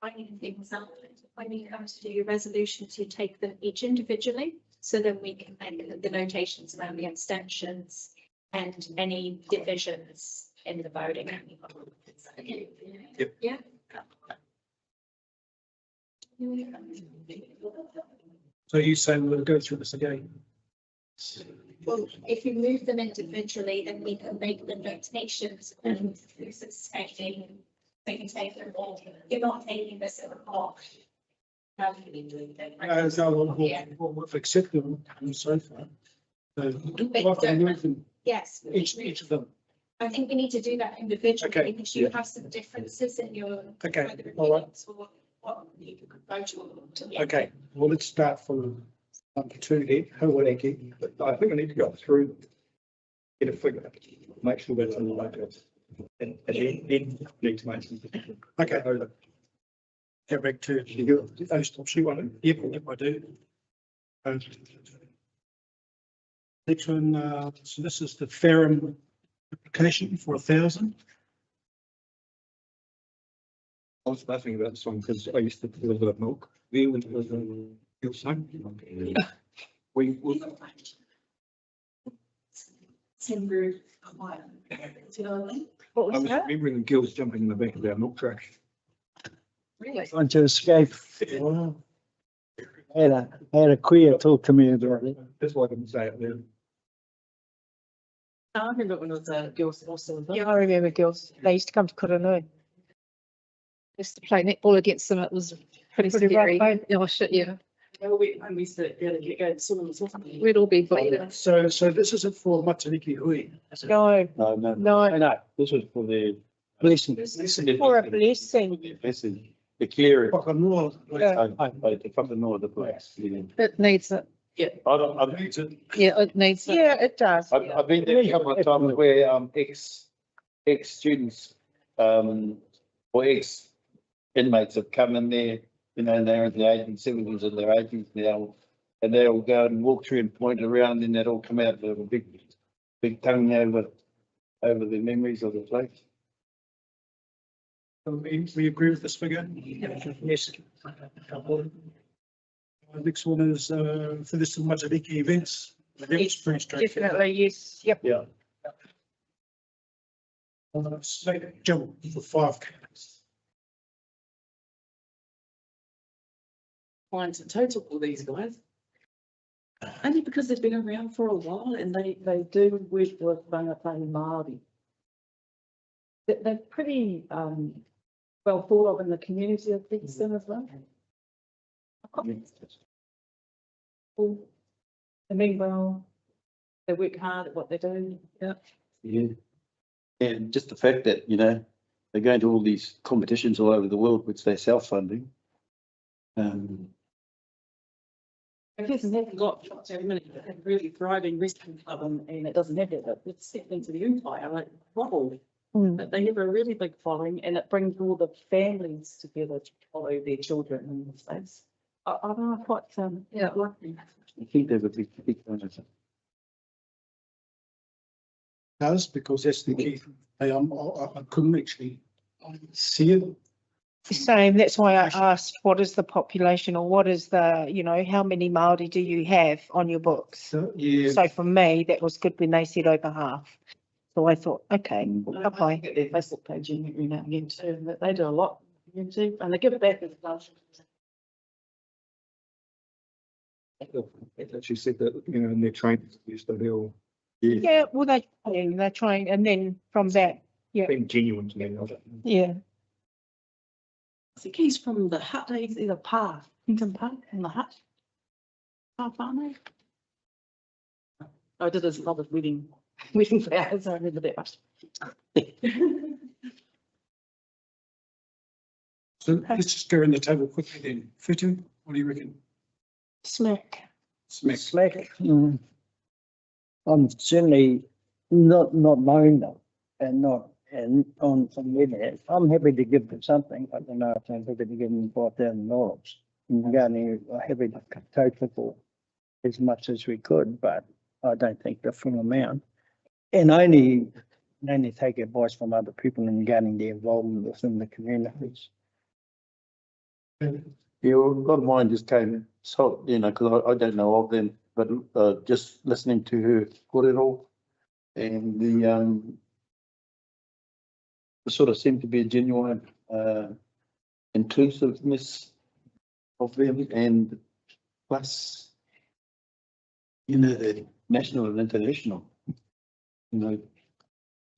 finding things out. When you come to do your resolutions, you take them each individually, so then we can make the notations around the abstentions and any divisions in the voting. Yep. Yeah. So you saying we'll go through this again? Well, if you move them individually, then we can make the notations and who's abstaining. We can take them all. You're not taking this in a block. We've accepted them so far. Yes. Each of them. I think we need to do that individually Okay. because you have some differences in your. Okay, all right. What you could vote on. Okay, well, let's start from number 2 here. Hawariki. I think we need to go through them, get a figure, make sure that's in the market. And then need to make some. Okay. Go back to those top sheet one. Yep, I do. Next one, so this is the Ferrum application for 1,000. I was laughing about this one because I used to deliver milk there when it was your son. We What I was was that? remembering the girls jumping in the back of our milk truck. Really? Trying to escape. I had a queer talk to me about it. That's why I didn't say it there. I remember when it was girls also. Yeah, I remember girls. They used to come to Kuranui. Used to play netball against them. It was pretty Pretty rough, scary. eh? Oh shit, yeah. And we used to be able to get going swimming as well. We'd all be bleeding. So this isn't for Matariki Hui. is it? No, No. no. This was for the Blessing. This is for a blessing. message, the clearing. Whakanoa, like, Yeah. The fucking know the place. It needs it. I've Yeah, it needs it. Yeah, it does. I've been there a couple of times where ex-students or ex-inmates have come in there, you know, and they're in their 80s, 70s and their 80s now, and they'll go and walk through and point around, and they'll come out with a big tongue over the memories of the place. we agree with this figure? Yes. The next one is for this Matariki events. That was pretty straightforward. Definitely, yes, yep. Yeah. Snake Jill for 5K. Clients in total for these guys. Only because they've been around for a while and they do work with Rangatahi Māori. They're pretty well thought of in the community of Bixton as well. They mean well, they work hard at what they do, yeah. Yeah. And just the fact that, you know, they're going to all these competitions all over the world, which they're self-funding. It hasn't got so many really thriving wrestling club and it doesn't have that, but it's set into the empire, like Wobble. But they have a really big following and it brings all the families together to follow their children in the States. I don't know quite, yeah, like I think they would be big ones. Does, because that's the key. I couldn't actually see it. Same, that's why I asked, what is the population or what is the, you know, how many Māori do you have on your books? Yeah. So for me, that was good when they said over half. So I thought, okay, I get their Facebook page in every now and again too, but they do a lot and they give it back as well. They actually said that, you know, in their training, used to they'll yeah, well, they're trying, and then from that, yeah, being genuine to me. I don't know. yeah. I think he's from the hut, he's either Pa, Hinton Pa in the hut. Pa Whānau. I did his mother's wedding flowers, I remember that much. So let's just go around the table quickly then. Fitu, what do you reckon? Smack. Slack. I'm certainly not knowing them and not on the internet. I'm happy to give them something. I don't know if I'm happy to give them $5,000. I'm going to happy to coach for as much as we could, but I don't think the full amount. And only take advice from other people and gaining their involvement within the communities. Yeah, well, a lot of mine just came, so, you know, because I don't know of them, but just listening to her kōrero and the sort of seemed to be a genuine inclusiveness of them, and plus, you know, the national and international, you know,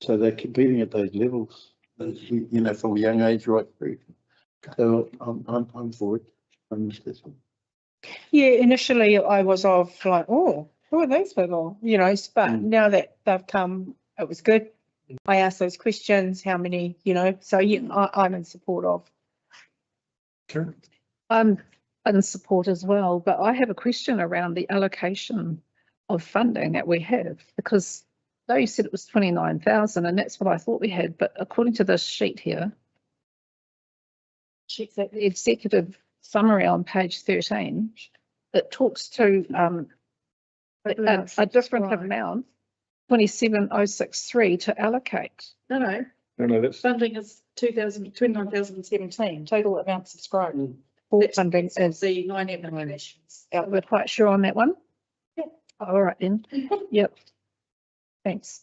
so they're competing at those levels, you know, from a young age right through. So I'm for it. Yeah, initially I was of like, oh, who are these people? You know, but now that they've come, it was good. I asked those questions, how many, you know, so yeah, I'm in support of. Karen? I'm in support as well, but I have a question around the allocation of funding that we have, because though you said it was 29,000 and that's what I thought we had, but according to this sheet here, the executive summary on page 13, it talks to a different amount, 27,063 to allocate. No, that's funding is 29,017, total amount subscribed. Funding is the 9 applications. We're quite sure on that one? Yeah. All right then. Yep. Thanks.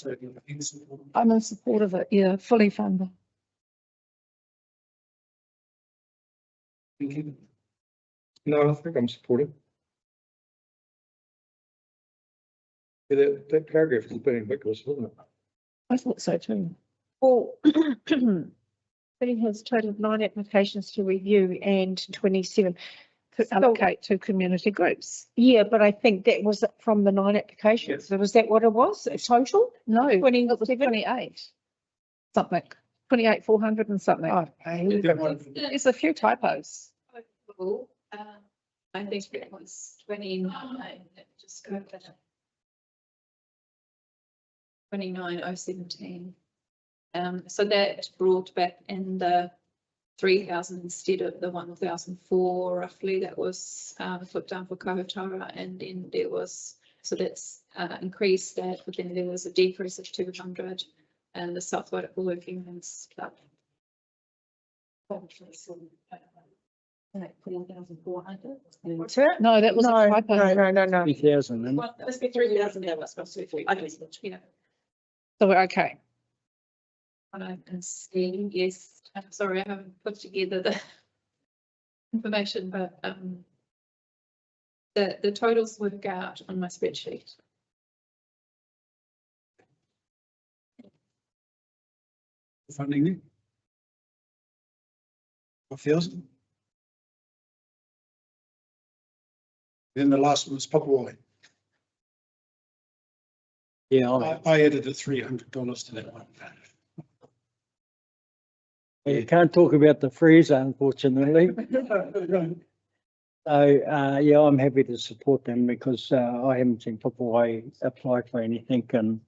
I'm in support of it, yeah, fully funded. No, I think I'm supportive. Yeah, that paragraph is a bit ambiguous, isn't it? I thought so too. well, he has total 9 applications to review and 27 To allocate to community groups. Yeah, but I think that was from the 9 applications. So was that what it was? A total? No, it was 27? 28 something, 28,400 and something. Oh, There's a few typos. I think it was 29, just go for that. 29,017. So that brought back in the 3,000 instead of the 1,004 roughly that was put down for Kahutara, and then there was, so that's increased that, but then there was a decrease of 200 and the South Wairau Working Men's Club. What's that? No, that was a No, typo. no. 3,000, and Well, let's be 3,000 now, that's supposed to be 3. Okay, yeah. So we're okay. And seeing, yes, I'm sorry, I haven't put together the information, but the totals work out on my spreadsheet. Funding there. 5,000. Then the last one was Papua. yeah, I added a $300 to that one. you can't talk about the freezer, unfortunately. So, yeah, I'm happy to support them because I haven't seen Papua apply for anything and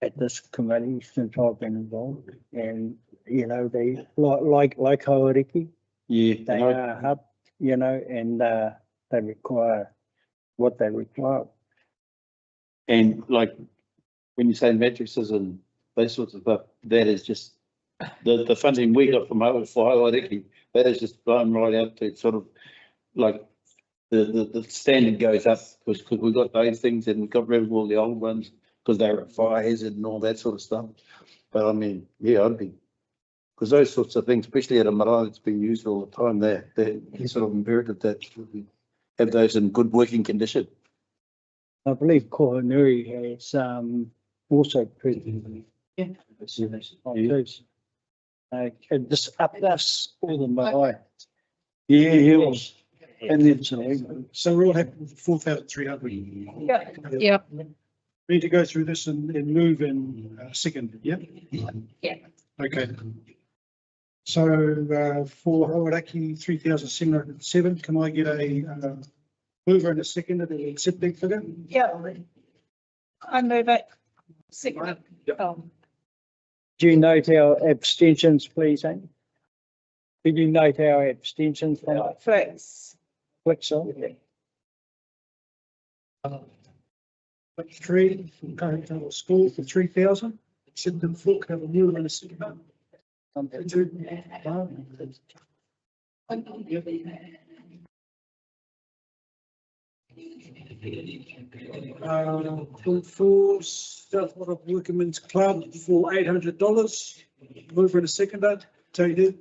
at this committee since I've been involved. And, you know, they like Hauriki, Yeah. they are a hub, you know, and they require what they require. And like, when you say matrices and those sorts of stuff, that is just, the funding we got from Hauriki, that is just blown right out to sort of like, the standard goes up because we got those things and we got rid of all the old ones because they were fire hazard and all that sort of stuff. But I mean, yeah, I'd be, because those sorts of things, especially at a marae that's being used all the time, they're sort of imperative that we have those in good working condition. I believe Kohanui has also present. Yeah. Just up this all the marae. Yeah. And then So we're all happy with 4,300. Yeah. Yeah. We need to go through this and move in a second, yeah? Yeah. Okay. So for Hauraki, 3,707, can I get a mover and a second of the accepting figure? Yeah. I move it. Second. do you note our abstentions, please, Amy? Did you note our abstentions? Flex. Flicks on. Three from current total school for 3,000. Accept them full, have a mover and a second. For South Water Workmen's Club for $800. Mover and a seconder. JD.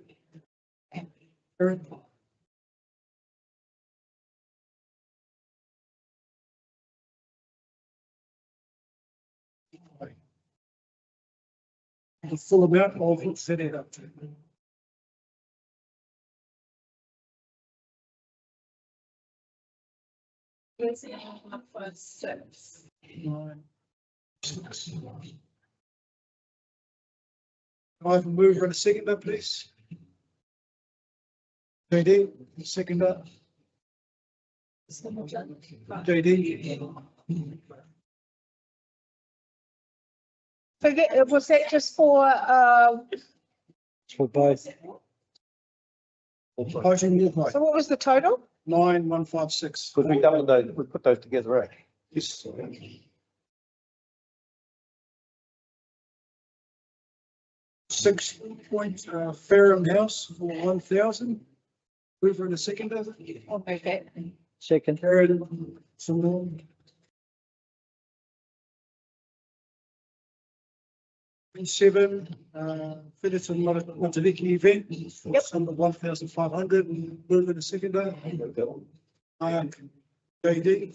Aaron. The full amount of set it up to. Let's see, how much six. 9, 6. I have a mover and a seconder, please. JD, seconder. JD. Forget, was that just for, For both. so what was the total? 9,156. Because we doubled those, we put those together, right? Yes. 6 point Ferrum House for 1,000. Mover and a seconder. I'll move that. Second. Aaron, Simone. 7, Fittleton Motiviki event. Yep. Sum of 1,500. Mover and a seconder. JD.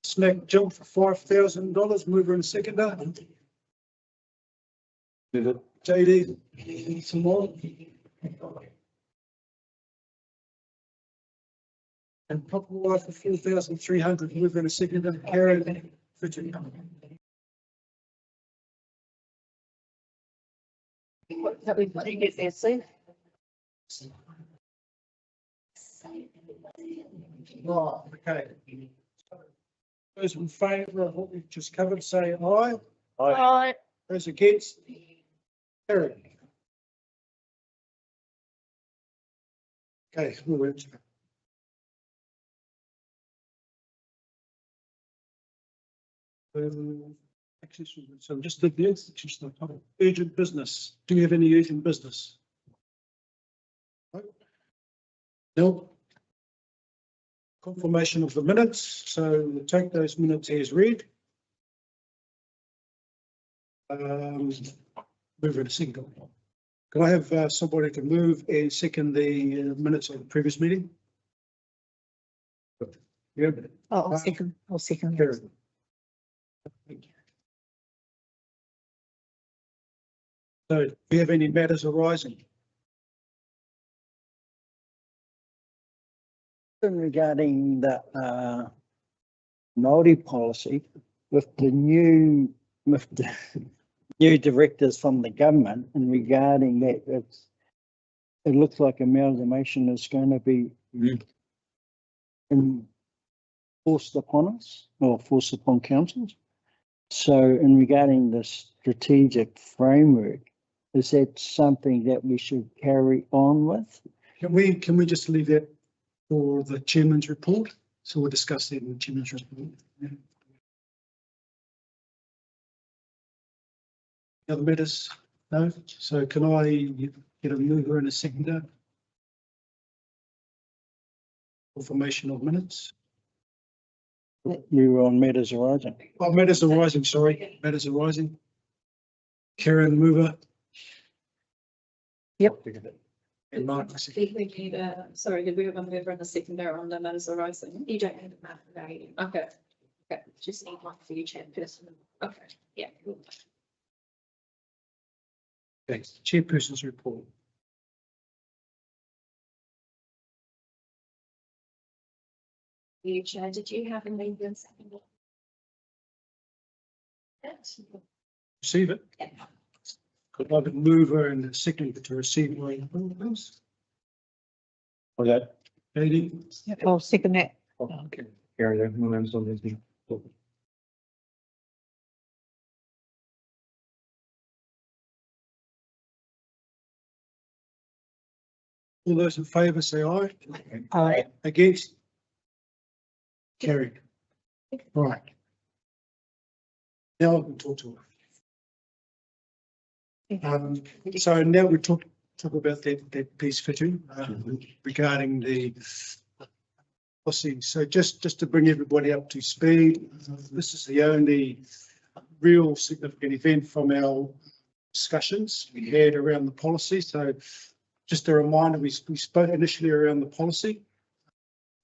Snack jump for $5,000. Mover and a seconder. JD. Some more. And Papua for 4,300. Mover and a seconder. Karen. Virginia. That we put get there, see? Right, okay. Those in favour of what we've just covered, say aye. Aye. Those against? Carried. Okay, we'll wait. So just the institutional topic, urgent business. Do you have any urgent business? No. Confirmation of the minutes. So we'll take those minutes as read. Move in a second. Can I have somebody to move and second the minutes of the previous meeting? Yeah. Oh, I'll second. Karen. So do you have any matters arising? Regarding the Māori policy with the new directors from the government, and regarding that, it looks like amalgamation is going to be enforced upon us or forced upon councils. So in regarding the strategic framework, is that something that we should carry on with? Can we just leave that for the chairman's report? So we'll discuss that in the chairman's report. Yeah. Other matters? No? So can I get a mover and a seconder? Confirmation of minutes. You were on matters arising. Oh, matters arising, sorry. Matters arising. Karen, mover. Yep. And Mark. Sorry, did we have a mover and a seconder on the matters arising? You don't have a map value. Okay, Just need one for your chairperson. okay. Yeah. Okay, chairperson's report. You, Chair, did you have a mover and seconder? Receive it. Yeah. Could I have a mover and a seconder to receive my report? Okay. Katie? I'll second that. Okay. Carry that momentum on this. All those in favour say aye. Aye. Against? Carried. Right. Now I can talk to her. So now we talk about that piece fitting regarding the policy. So just to bring everybody up to speed, this is the only real significant event from our discussions we had around the policy. So just a reminder, we spoke initially around the policy,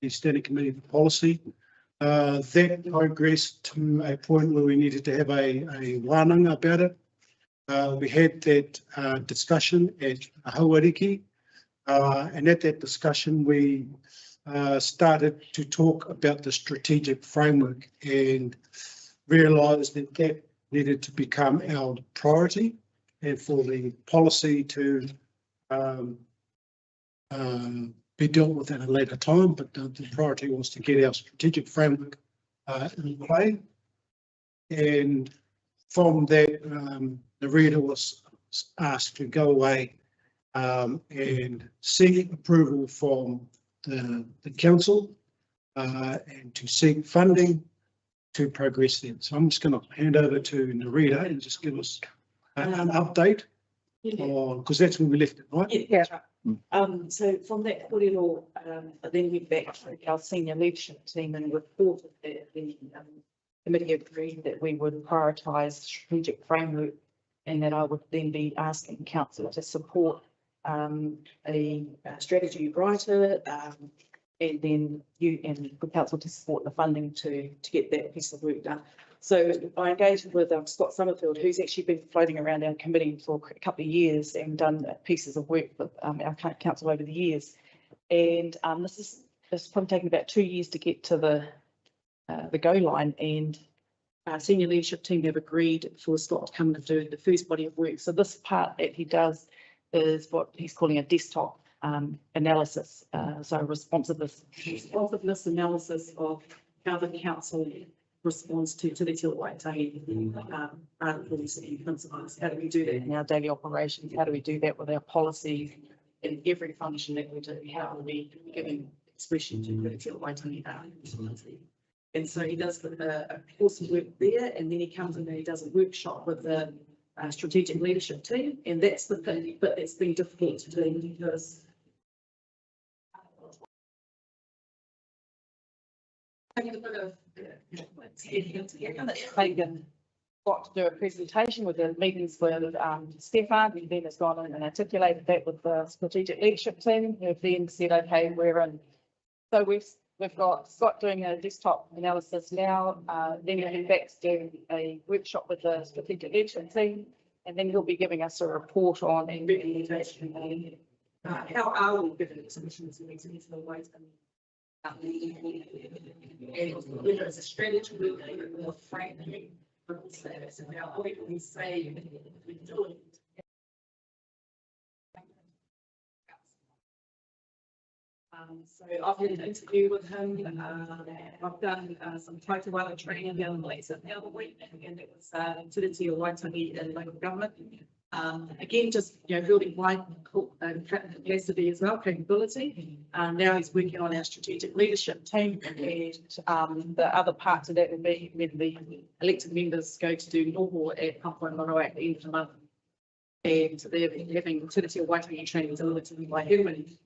the Standing Committee for Policy. That progressed to a point where we needed to have a wānanga about it. We had that discussion at Hawariki, and at that discussion we started to talk about the strategic framework and realised that that needed to become our priority, and for the policy to be dealt with at a later time, but the priority was to get our strategic framework in play. And from that, the reader was asked to go away and seek approval from the council and to seek funding to progress them. So I'm just going to hand over to Narita and just give us an update, because that's where we left it, right? Yeah. So from that kōrero, then went back to our senior leadership team and reported that the committee agreed that we would prioritise strategic framework, and that I would then be asking council to support a strategy writer, and then you and the council to support the funding to get that piece of work done. So I engaged with Scott Summerfield, who's actually been floating around our committee for a couple of years and done pieces of work with our council over the years. And this is probably taken about 2 years to get to the go line, and our senior leadership team have agreed for Scott to come and do the first body of work. So this part that he does is what he's calling a desktop analysis. So responsiveness analysis of how the council responds to Te Reo Waitangi articles and principles. How do we do that in our daily operations? How do we do that with our policies in every function that we do? How are we giving expression to Te Reo Waitangi articles? And so he does a course of work there, and then he comes in and he does a workshop with the strategic leadership team. And that's the thing, but it's been difficult to do because Megan got to do a presentation with the meetings with Stefan, and then has gone in and articulated that with the strategic leadership team, who have then said, okay, we're in. So we've got Scott doing a desktop analysis now, then he'll be back to do a workshop with the strategic leadership team, and then he'll be giving us a report on implementation. how are we giving submissions to these the ways and whether it's a strategy or a framework. It's about what we say we're doing. So I've had an interview with him. I've done some Taitawala training down in Leeds the other week, and it was Te Reti o Waitangi in local government. Again, just building wide capacity as well, capability. Now he's working on our strategic leadership team, and the other part to that would be when the elected members go to do Noho at Papua Moroa at the end of the month. And they're having Te Reti o Waitangi training delivered to them by Herman.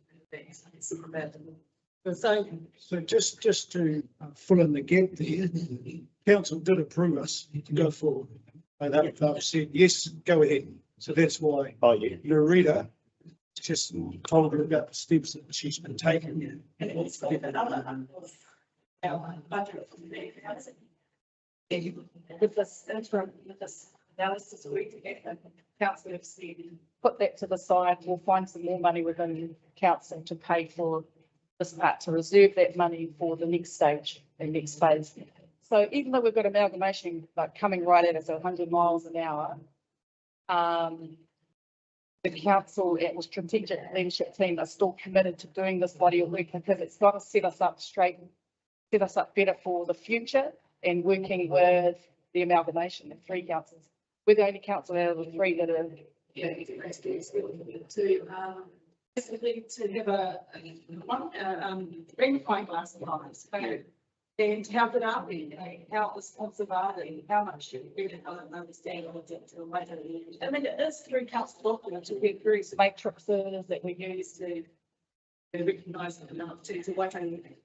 So just to fill in the gap there, council did approve us to go forward. They've said, yes, go ahead. So that's why Loretta just told her about the steps that she's been taking. And it's got our budget with this analysis we together, council have said, Put that to the side, we'll find some more money within council to pay for this part, to reserve that money for the next stage and next phase. So even though we've got amalgamation like coming right at us at 100 miles an hour, the council and the strategic leadership team are still committed to doing this body of work because it's got to set us up straight, set us up better for the future and working with the amalgamation of 3 councils. We're the only council out of the 3 that are basically to have a magnifying glass of eyes, and how good are we, how responsive are they, how much should we really understand what's it to later. I mean, it is through council documents, we get through some matrices that we use to recognise to Waitangi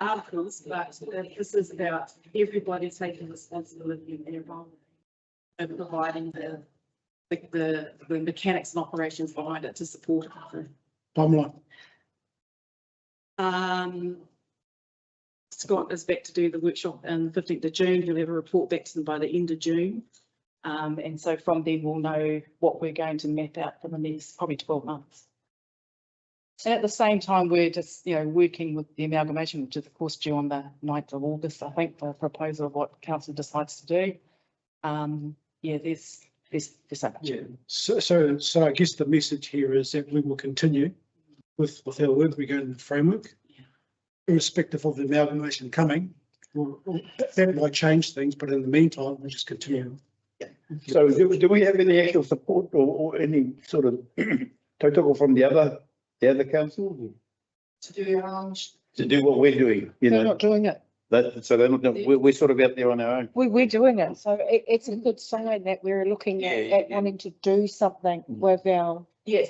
articles, but this is about everybody taking responsibility in their role and providing the mechanics and operations behind it to support it. Timeline. Scott is back to do the workshop on the 15th of June. He'll have a report back to them by the end of June. And so from then we'll know what we're going to map out for the next probably 12 months. And at the same time, we're just, working with the amalgamation, which is of course due on the 9th of August, I think, the proposal of what council decides to do. There's opportunity. So I guess the message here is that we will continue with our work. We go into the framework, irrespective of the amalgamation coming. That might change things, but in the meantime, we'll just continue. So do we have any actual support or any sort of tautoko from the other council to do what we're doing? They're not doing it. So they're not, we're sort of out there on our own. We're doing it. So it's a good sign that we're looking at wanting to do something with our. The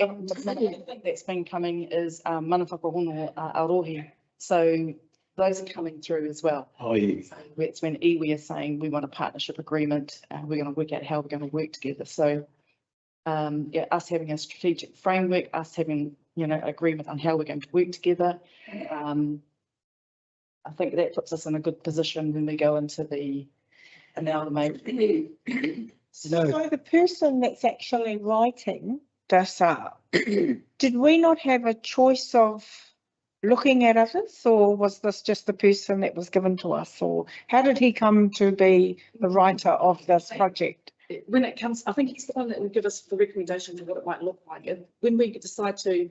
thing that's been coming is mana whakahono arohi. So those are coming through as well. Oh, yeah. So it's when iwi is saying we want a partnership agreement and we're going to work out how we're going to work together. So us having a strategic framework, us having, agreement on how we're going to work together. I think that puts us in a good position when we go into the amalgamation. So the person that's actually writing this up, did we not have a choice of looking at others, or was this just the person that was given to us, or how did he come to be the writer of this project? When it comes, I think he's the one that will give us the recommendation of what it might look like. And when we decide to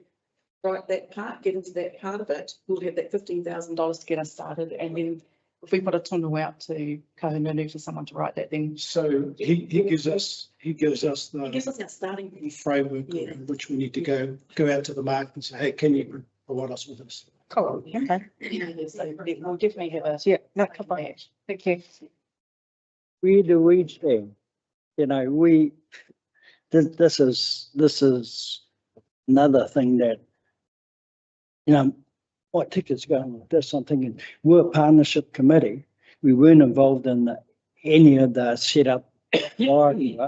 write that part, get into that part of it, we'll have that $15,000 to get us started. And then if we put a tono out to Kahununu for someone to write that, then. So he gives us that starting framework in which we need to go out to the market and say, hey, can you provide us with this? Oh, okay. So we'll definitely have a. Yeah, no, come on. Thank you. Where do we stand? You know, this is another thing that, you know, my ticket's going with this. I'm thinking, we're a partnership committee. We weren't involved in any of the setup, right?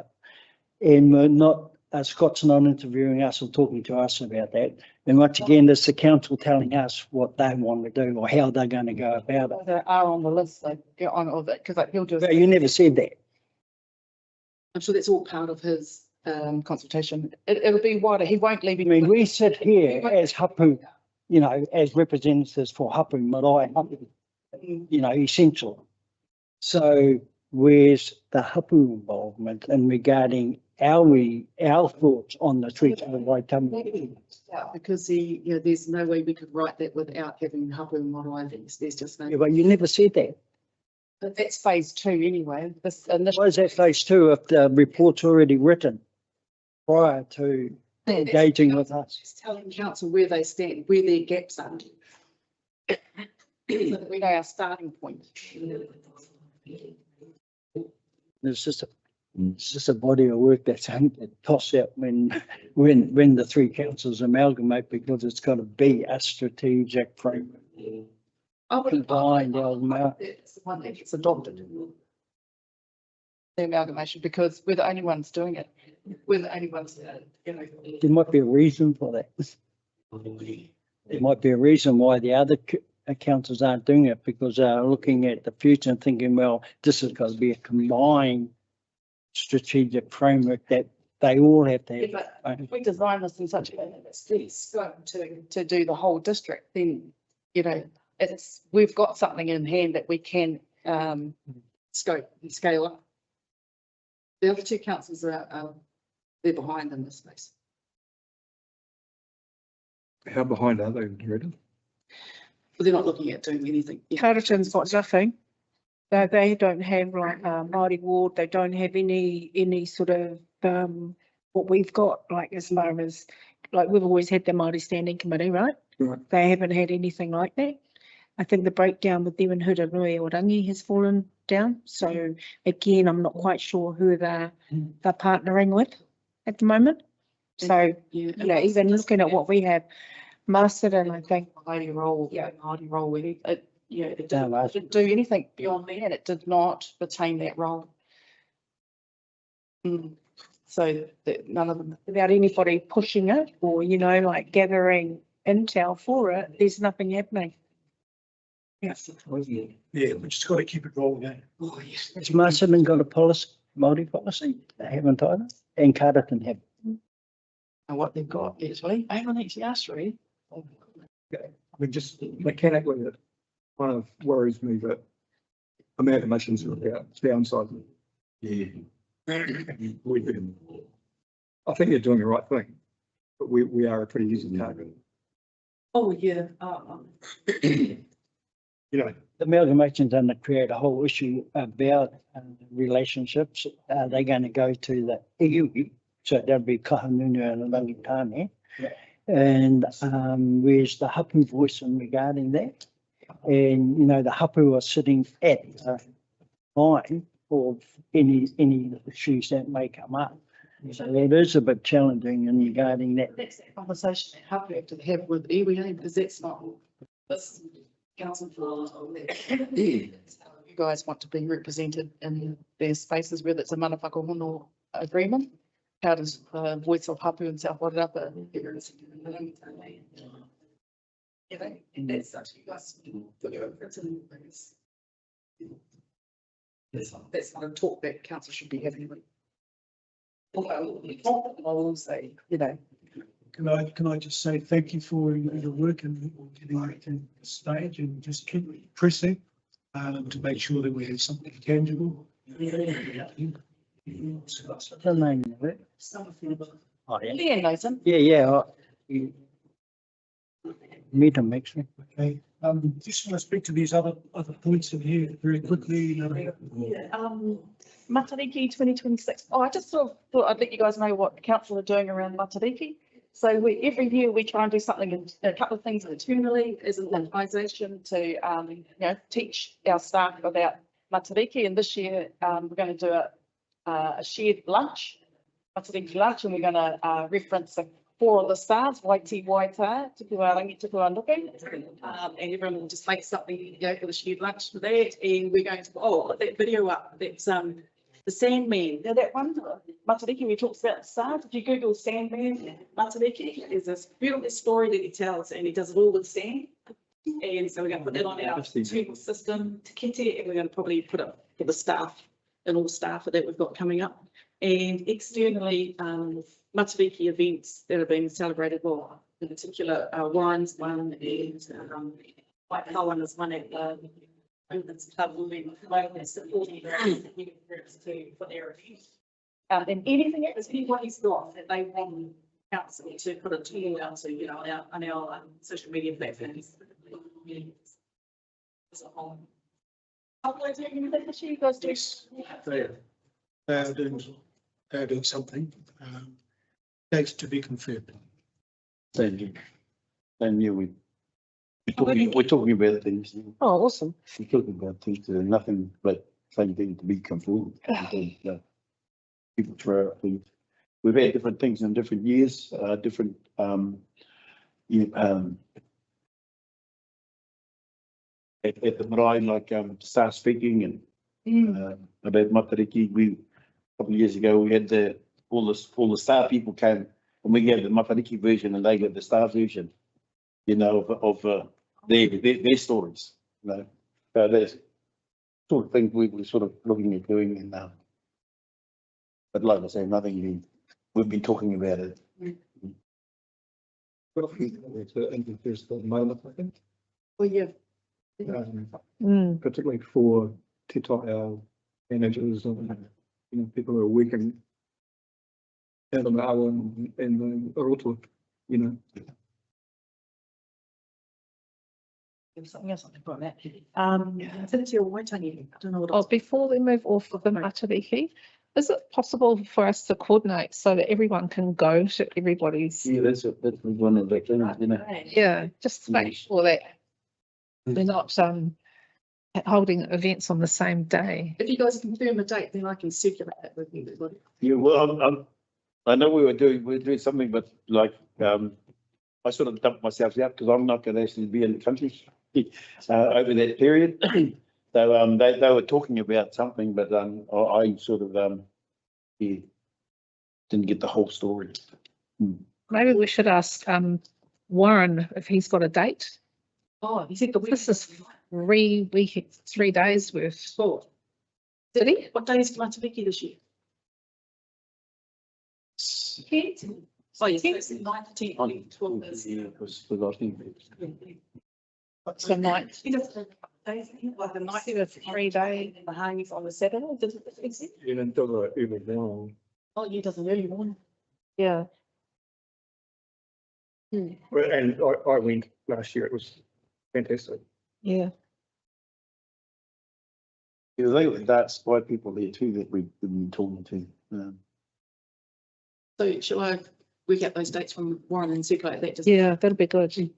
And we're not, Scott's not interviewing us or talking to us about that. And once again, it's the council telling us what they want to do or how they're going to go about it. They are on the list, so get on all of it, because like he'll do. But you never said that. I'm sure that's all part of his consultation. It'll be wider. He won't leave. I mean, we sit here as hapu, you know, as representatives for hapu marae, you know, essential. So where's the hapu involvement in regarding our thoughts on the treatment of Waitama? Because there's no way we could write that without having hapu and marae things. There's just no. Yeah, but you never said that. But that's phase 2 anyway. This Why is that phase 2 if the report's already written prior to engaging with us? Just telling council where they stand, where their gaps are. So that we know our starting point. It's just a body of work that's tossed out when the three councils amalgamate, because it's got to be a strategic framework. Combined, it's the one that gets adopted. The amalgamation, because we're the only ones doing it. We're the only ones that, there might be a reason for that. There might be a reason why the other councils aren't doing it, because they're looking at the future and thinking, well, this has got to be a combined strategic framework that they all have to have. But if we design this in such a way that it's scope to do the whole district, then, we've got something in hand that we can scope and scale up. The other two councils are they're behind in this space. How behind are they, Rita? But they're not looking at doing anything. Carterton's got nothing. They don't have like Māori ward. They don't have any sort of what we've got, like as far as like we've always had the Māori Standing Committee, right? Right. They haven't had anything like that. I think the breakdown with them and Huranui has fallen down. So again, I'm not quite sure who they're partnering with at the moment. So even looking at what we have, Masterton, I think Māori role, it didn't do anything beyond that. It did not retain that role. So that none of them, without anybody pushing it or like gathering intel for it, there's nothing happening. Yeah, we just got to keep it rolling. Has Masterton got a policy, Māori policy? They haven't either, and Carterton have. And what they've got actually, I haven't actually asked really. I mean, just mechanically, it kind of worries me that amalgamations are about downside. Yeah. I think you're doing the right thing, but we are a pretty easy target. Oh, yeah. The amalgamation's going to create a whole issue about relationships. Are they going to go to the iwi? So that'll be Kahanunu and Rangitane. And where's the hapu voice in regarding that? And, the hapu are sitting at the line of any issues that may come up. So that is a bit challenging in regarding that. That's that conversation that hapu have to have with iwi, because that's not this council for that. You guys want to be represented in their spaces, whether it's a mana whakahono agreement. How does the voice of hapu and South Wairarapa that's such you guys that's not a talk that council should be having. I will say, Can I just say thank you for your work and getting it to the stage, and just keep pressing to make sure that we have something tangible. What's the name of it? Oh, yeah. Meet them, actually. Okay. Just want to speak to these other points in here very quickly. Matariki 2026. Oh, I just sort of thought I'd let you guys know what the council are doing around Matariki. So every year we try and do something, a couple of things internally as an organisation to, you know, teach our staff about Matariki. And this year, we're going to do a shared lunch, Matariki lunch, and we're going to reference the 4 of the stars, Waiti Waita, Tuku Arangi, Tuku Andoku. And everyone will just make something, you know, for the shared lunch for that. And we're going to, put that video up. That's the Sandman. Now that one, Matariki, we talked about the stars. If you Google Sandman, Matariki, there's this beautiful story that he tells, and he does it all with sand. And so we're going to put that on our table system, Te Kete, and we're going to probably put it for the staff and all the staff that we've got coming up. And externally, Matariki events that are being celebrated, well, in particular, Warren's one and White Cowan is one at the Women's Club Women supporting groups for their events. And anything else, anybody's got that they want council to put a tool out to, you know, on our social media platforms. As a whole. Uploading anything that you guys do? Yes, they're doing something. Dates to be confirmed. Thank you. And yeah, we're talking about things. Oh, awesome. We're talking about things that are nothing but same thing to be confirmed. People throw out things. We've had different things in different years, different at the marae, like start speaking and about Matariki. We a couple of years ago we had all the star people came and we gave the Matariki version and they got the star version, you know, of their stories. You know, so there's sort of things we were sort of looking at doing, and but like I say, nothing new. We've been talking about it. But I think it's there's the moment, I think. Well, yeah. Particularly for te tai managers and, you know, people who are working out on the hour and the roto, you know. Something else I can put on that. Since you're Waitangi, I don't know what. Oh, before we move off of the Matariki, is it possible for us to coordinate so that everyone can go to everybody's? Yeah, that's one of the things, you know. Yeah, just to make sure that they're not holding events on the same day. If you guys confirm a date, then I can circulate that with everybody. Yeah, well, I know we were doing something, but like I sort of dumped myself out because I'm not going to actually be in the country over that period. So they were talking about something, but I sort of didn't get the whole story. Maybe we should ask Warren if he's got a date. Oh, he said the week. This is 3 days worth. Sport. Did he? What day is Matariki this year? Oh, yes, it's 19th, 12th. Yeah, because I think What's the night? He doesn't have days, like the night. See the 3 day. The hangings on the Saturday, does it exist? You know, don't know early now. Oh, you doesn't early morning. Yeah. Well, and I went last year, it was fantastic. Yeah. yeah, they were that spy people there too that we've been talking to. So shall I work out those dates from Warren and circulate that? Yeah, that'll be good.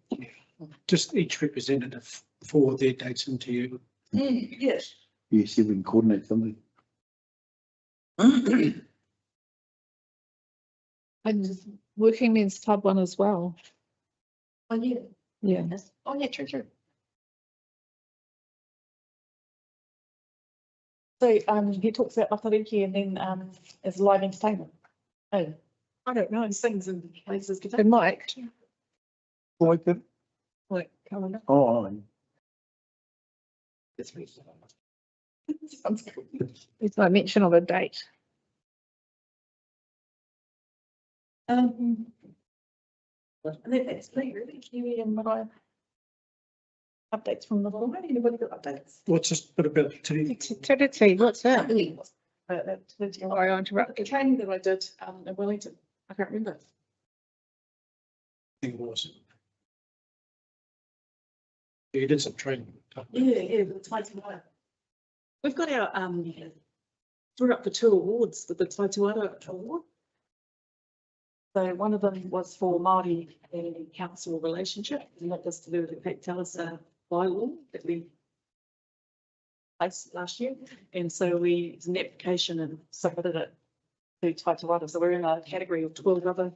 Just each representative for their dates into you. Yes. Yeah, see if we can coordinate something. And Working Men's Club one as well. Oh, yeah. Yeah. Oh, yeah, true. So he talks about Matariki and then as live entertainment. Oh, I don't know, sings and places. It might. Like that? Like, come on. Oh, This week. Sounds good. There's no mention of a date. And then that's me, really, Kiwi and Mariah. Updates from the law. Anybody got updates? What's this bit about today? Trinity, what's that? Sorry, I interrupted. The training that I did in Wellington, I can't remember. It was. You did some training. Yeah, the Taituara. We've got our we're up for 2 awards with the Taituara Award. So one of them was for Māori and council relationship, and that was to do with the Pet Talisa bylaw that we placed last year. And so we, it's an application and submitted it to Taitawara. So we're in a category of 12 other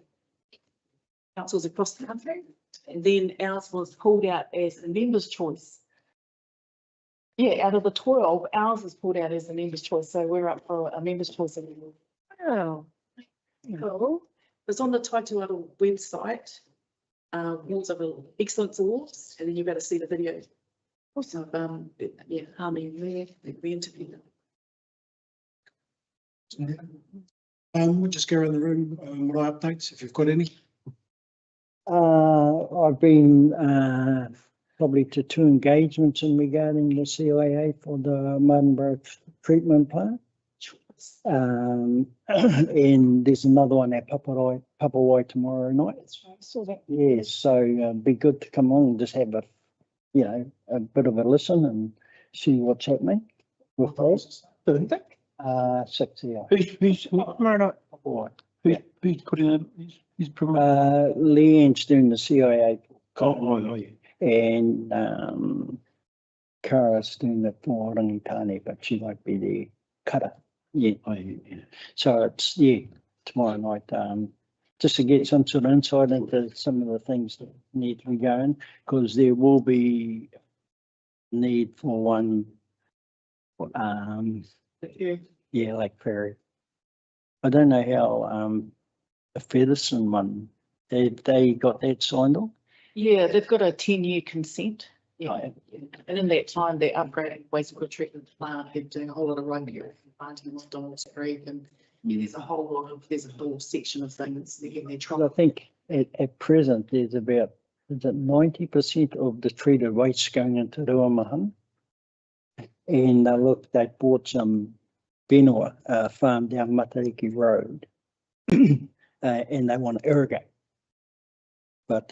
councils across the country. And then ours was pulled out as a member's choice. Yeah, out of the 12, ours was pulled out as a member's choice. So we're up for a member's choice. Oh, Cool. It's on the Taitawara website, Awards of Excellence Awards, and then you've got to see the video. Also, yeah, Harmony there, we interviewed them. We'll just go around the room, Marae updates, if you've got any. I've been probably to 2 engagements in regarding the CIA for the Martinborough treatment plant. And there's another one at Papawai tomorrow night. so that, Yeah, so be good to come on and just have a, you know, a bit of a listen and see what's happening with those. 6 here. Who's tomorrow night. Papawai. who's putting out his program? Leanne's doing the CIA. Oh, yeah. And Kara's doing the for Rangitane, but she won't be there. Kara. Yeah. Oh, yeah. So it's, yeah, tomorrow night, just to get some sort of insight into some of the things that need to be going, because there will be need for one, yeah, like Ferry. I don't know how, the Featherston one, they got that signed off? Yeah, they've got a 10-year consent. Yeah, and in that time, they're upgrading wastewater treatment plant, they're doing a whole lot of road planting on Donald's Creek, and yeah, there's a whole section of things they're getting their I trouble. think at present, there's about, is it 90% of the treated waste going into Ruamahan? And look, they bought some Benua farm down Matariki Road, and they want to irrigate. But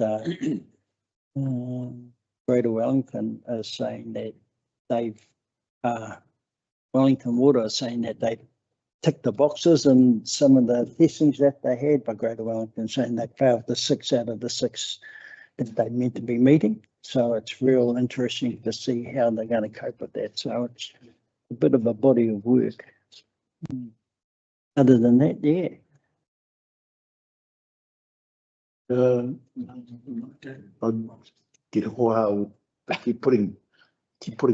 Greater Wellington is saying that they've, Wellington Water is saying that they've ticked the boxes and some of the testings that they had, but Greater Wellington saying they failed the 6 out of the 6 that they meant to be meeting. So it's real interesting to see how they're going to cope with that. So it's a bit of a body of work. Other than that, yeah. I'd get how keep putting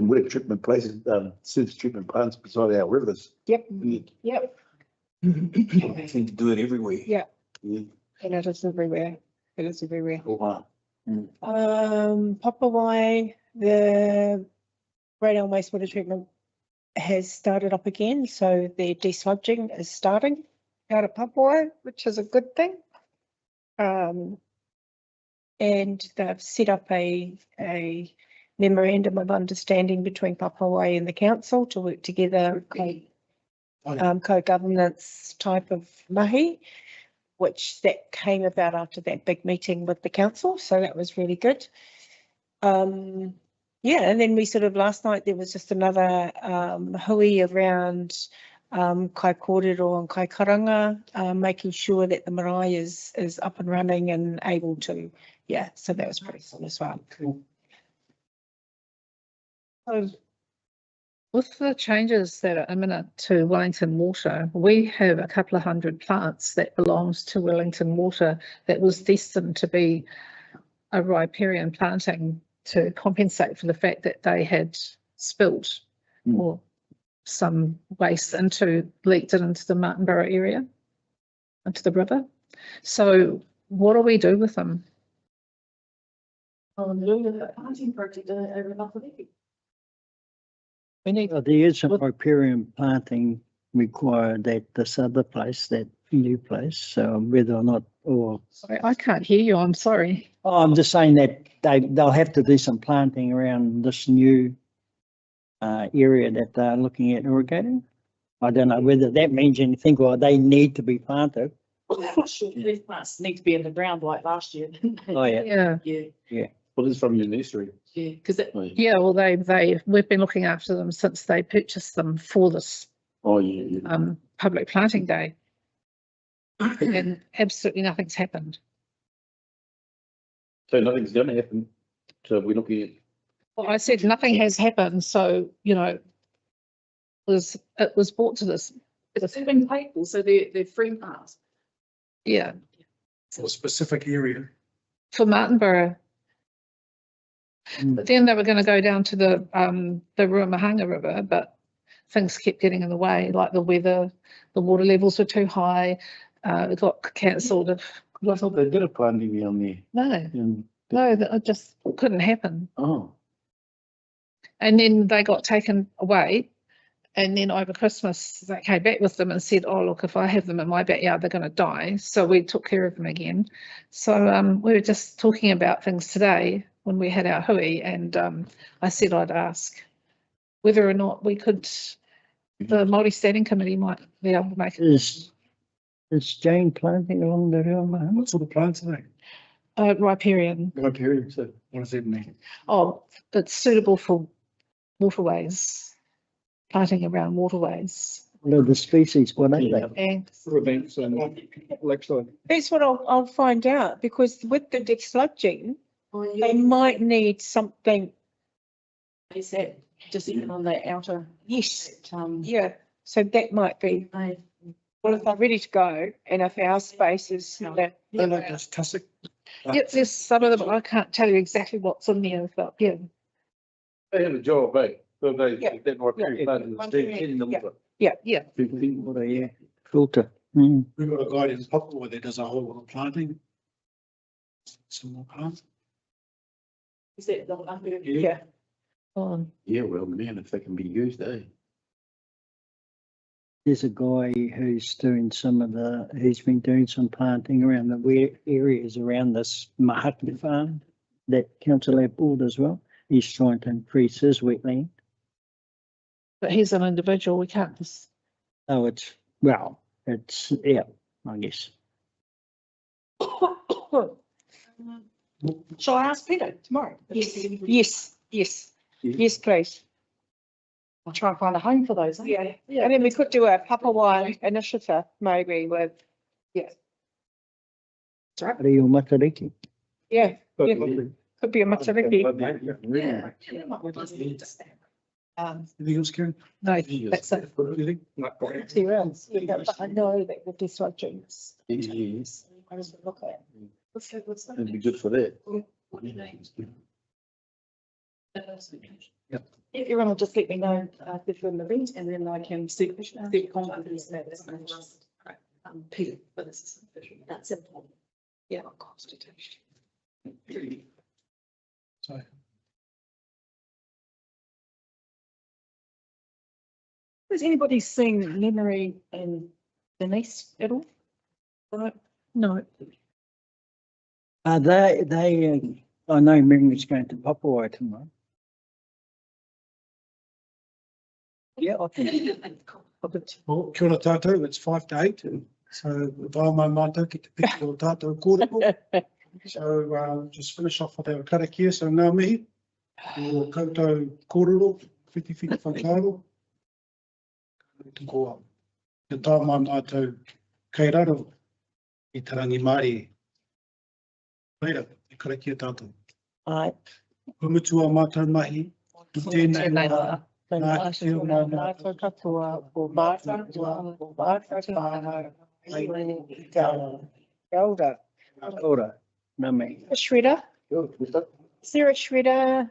water treatment places, sewage treatment plants beside our rivers. Yep, yep, They seem to do it everywhere. yeah, Yeah. and it is everywhere. It is everywhere. Wow. Papawai, the radon wastewater treatment has started up again, so their desludging is starting out of Papawai, which is a good thing. And they've set up a memorandum of understanding between Papawai and the council to work together, co-governance type of mahi, which that came about after that big meeting with the council. So that was really good. Yeah, and then we sort of last night there was just another hui around kai kōrero and kai karanga, making sure that the marae is up and running and able to, yeah, so that was pretty cool as well. So with the changes that are imminent to Wellington Water, we have a couple of hundred plants that belongs to Wellington Water that was destined to be a riparian planting to compensate for the fact that they had spilt or some waste leaked it into the Martinborough area, into the river. So what do we do with them? We need. There is some riparian planting required at this other place, that new place, so whether or not, or. Sorry, I can't hear you, I'm sorry. Oh, I'm just saying that they'll have to do some planting around this new area that they're looking at irrigating. I don't know whether that means anything or they need to be planted. These plants need to be in the ground like last year. Oh, yeah. Yeah. Well, this is from your nursery. Yeah, because Yeah, well, we've been looking after them since they purchased them for this Oh, yeah. public planting day. and absolutely nothing's happened. So nothing's gonna happen. So we're looking at. Well, I said nothing has happened, so, you know, it was brought to this, It's been paid for, so they're free pass. yeah, For a specific area. for Martinborough. Mm. But then they were gonna go down to the Ruamahanga River, but things kept getting in the way, like the weather, the water levels were too high, it got cancelled. I thought they did a planting down there. No, that just couldn't happen. Oh. And then they got taken away. And then over Christmas, they came back with them and said, oh, look, if I have them in my backyard, they're going to die. So we took care of them again. So we were just talking about things today when we had our hui, and I said I'd ask whether or not we could, the Māori Standing Committee might be able to make it. Is Jane planting along the Ruamahanga? What sort of plants are they? Riparian. Riparian, so what does that mean? Oh, it's suitable for waterways, planting around waterways. What are the species? What are they? And Events and lakeside. That's what I'll find out, because with the desludging, they might need something. Is that just even on the outer? Yes, Um, yeah, so that might be, well, if they're ready to go, and if our space is, They're like this tussock. yeah, there's some of them, I can't tell you exactly what's in there, but yeah. They have a job, eh? So they, Yeah. they're not very planting the state in the water. Yeah, yeah. Water, yeah. Filter. Mm. We've got a guy in Papua that does a whole lot of planting. Some more plants. is that the under? yeah. Yeah, well, man, if they can be used, eh? There's a guy who's doing he's been doing some planting around the areas around this Mahaki farm that council have bought as well. He's trying to increase his wetland. But he's an individual, we can't just, Oh, yeah, I guess. Shall I ask Peter tomorrow? Yes, yes, please. I'll try and find a home for those. Yeah, and then we could do a Papua initiative, maybe with, Are you Matariki? yeah, could be a matariki. Anything else, Karen? no, that's it. Anything? Yeah, but I know that with desludging. Yes. I was look at. It'd be good for that. Everyone will just let me know if you're in the event, and then I can see confidence that it's going to just Peter, but this is official. That's important. Yeah, constitution. So. Has anybody seen Memory and Denise at all? No, I know Mary's going to Papua tomorrow. Yeah, I think. Well, kia ora tātou, it's 5 to 8, so whāmai mātou ki te piki o tātou kōrero. So just finish off with our karakia, so ngā mihi, o koutou kōrero, whiti whakaaro. Ko te tāmai mātou kei raro, i tarangi Māori. Reira, e karakia tātou. Ai. Humutua mātou mahi, i tēnei rā. Nā te o nā mātou katoa, o mātou tua, o mātou whānau, ai i te awa. Kia ora. Ora, nā me. A shredder? Is there a shredder?